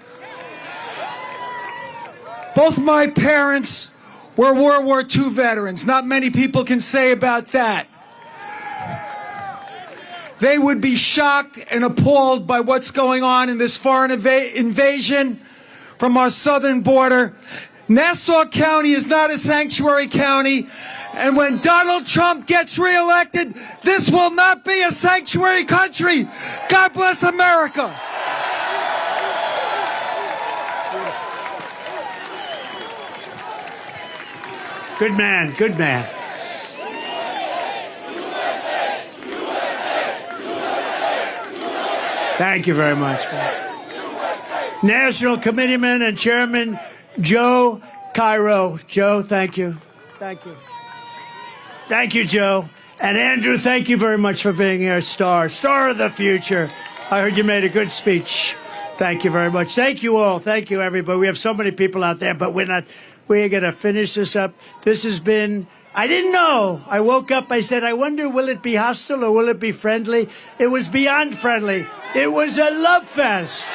Both my parents were World War II veterans. Not many people can say about that. They would be shocked and appalled by what's going on in this foreign invasion from our southern border. Nassau County is not a sanctuary county, and when Donald Trump gets reelected, this will not be a sanctuary country. God bless America. Good man, good man. Thank you very much, guys. National Committeeman and Chairman Joe Cairo. Joe, thank you. Thank you. Thank you, Joe. And Andrew, thank you very much for being here. Star of the future. I heard you made a good speech. Thank you very much. Thank you all. Thank you, everybody. We have so many people out there, but we're going to finish this up. This has been, I didn't know. I woke up, I said, I wonder, will it be hostile or will it be friendly? It was beyond friendly. It was a love fest.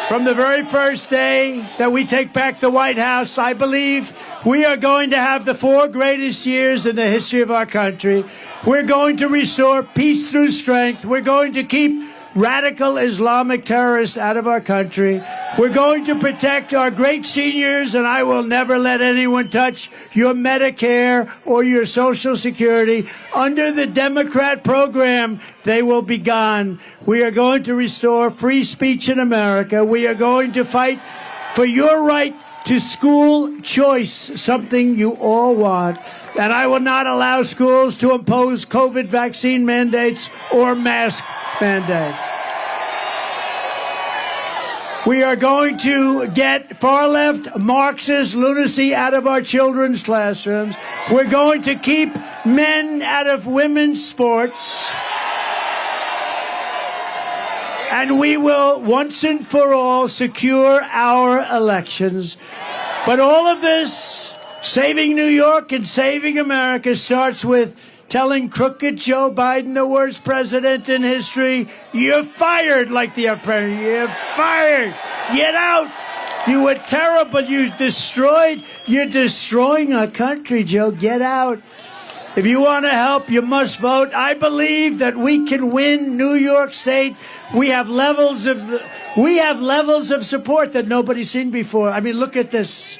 From the very first day that we take back the White House, I believe we are going to have the 4 greatest years in the history of our country. We're going to restore peace through strength. We're going to keep radical Islamic terrorists out of our country. We're going to protect our great seniors, and I will never let anyone touch your Medicare or your Social Security. Under the Democrat program, they will be gone. We are going to restore free speech in America. We are going to fight for your right to school choice, something you all want. And I will not allow schools to impose COVID vaccine mandates or mask mandates. We are going to get far-left Marxist lunacy out of our children's classrooms. We're going to keep men out of women's sports. And we will, once and for all, secure our elections. But all of this, saving New York and saving America, starts with telling crooked Joe Biden, the worst president in history, you're fired, like the apprentice. You're fired. Get out. You were terrible. You're destroying our country, Joe. Get out. If you want to help, you must vote. I believe that we can win New York State. We have levels of support that nobody's seen before. I mean, look at this.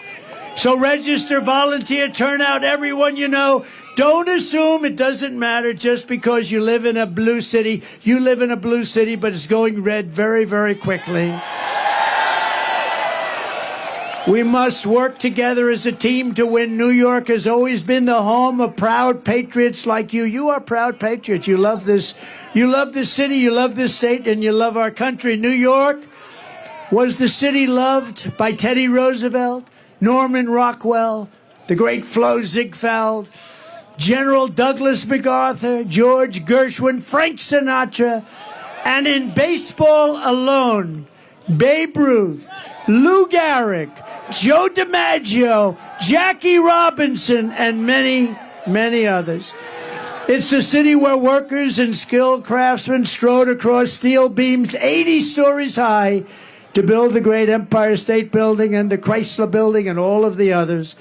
So register, volunteer, turn out everyone you know. Don't assume it doesn't matter just because you live in a blue city. You live in a blue city, but it's going red very, very quickly. We must work together as a team to win. New York has always been the home of proud patriots like you. You are proud patriots. You love this. You love this city. You love this state, and you love our country. New York was the city loved by Teddy Roosevelt, Norman Rockwell, the great Flo Ziegfeld, General Douglas MacArthur, George Gershwin, Frank Sinatra, and in baseball alone, Babe Ruth, Lou Gehrig, Joe DiMaggio, Jackie Robinson, and many, many others. It's a city where workers and skilled craftsmen strode across steel beams 80 stories high to build the great Empire State Building and the Chrysler Building and all of the others.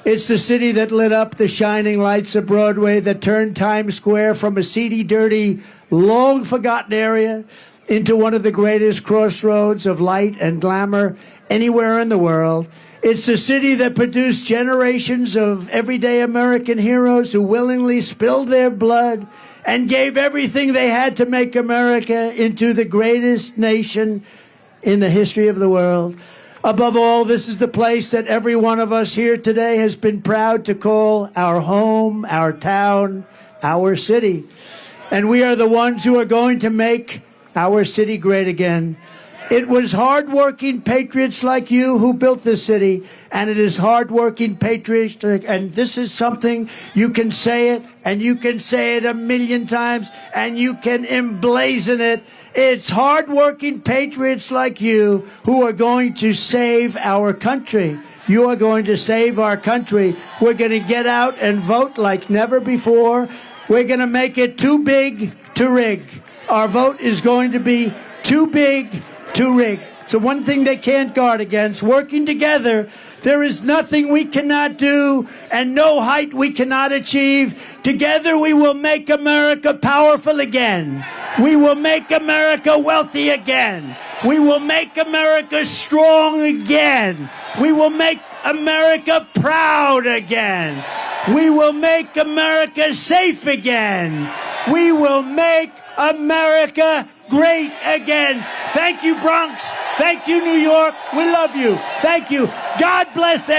It's the city that lit up the shining lights of Broadway, that turned Times Square from a seedy, dirty, long-forgotten area into one of the greatest crossroads of light and glamour anywhere in the world. It's the city that produced generations of everyday American heroes who willingly spilled their blood and gave everything they had to make America into the greatest nation in the history of the world. Above all, this is the place that every one of us here today has been proud to call our home, our town, our city. And we are the ones who are going to make our city great again. It was hardworking patriots like you who built this city, and it is hardworking patriots, and this is something you can say it, and you can say it 1,000,000 times, and you can emblazon it. It's hardworking patriots like you who are going to save our country. You are going to save our country. We're going to get out and vote like never before. We're going to make it too big to rig. Our vote is going to be too big to rig. So one thing they can't guard against, working together, there is nothing we cannot do and no height we cannot achieve. Together we will make America powerful again. We will make America wealthy again. We will make America strong again. We will make America proud again. We will make America safe again. We will make America great again. Thank you, Bronx. Thank you, New York. We love you. Thank you. God bless everyone.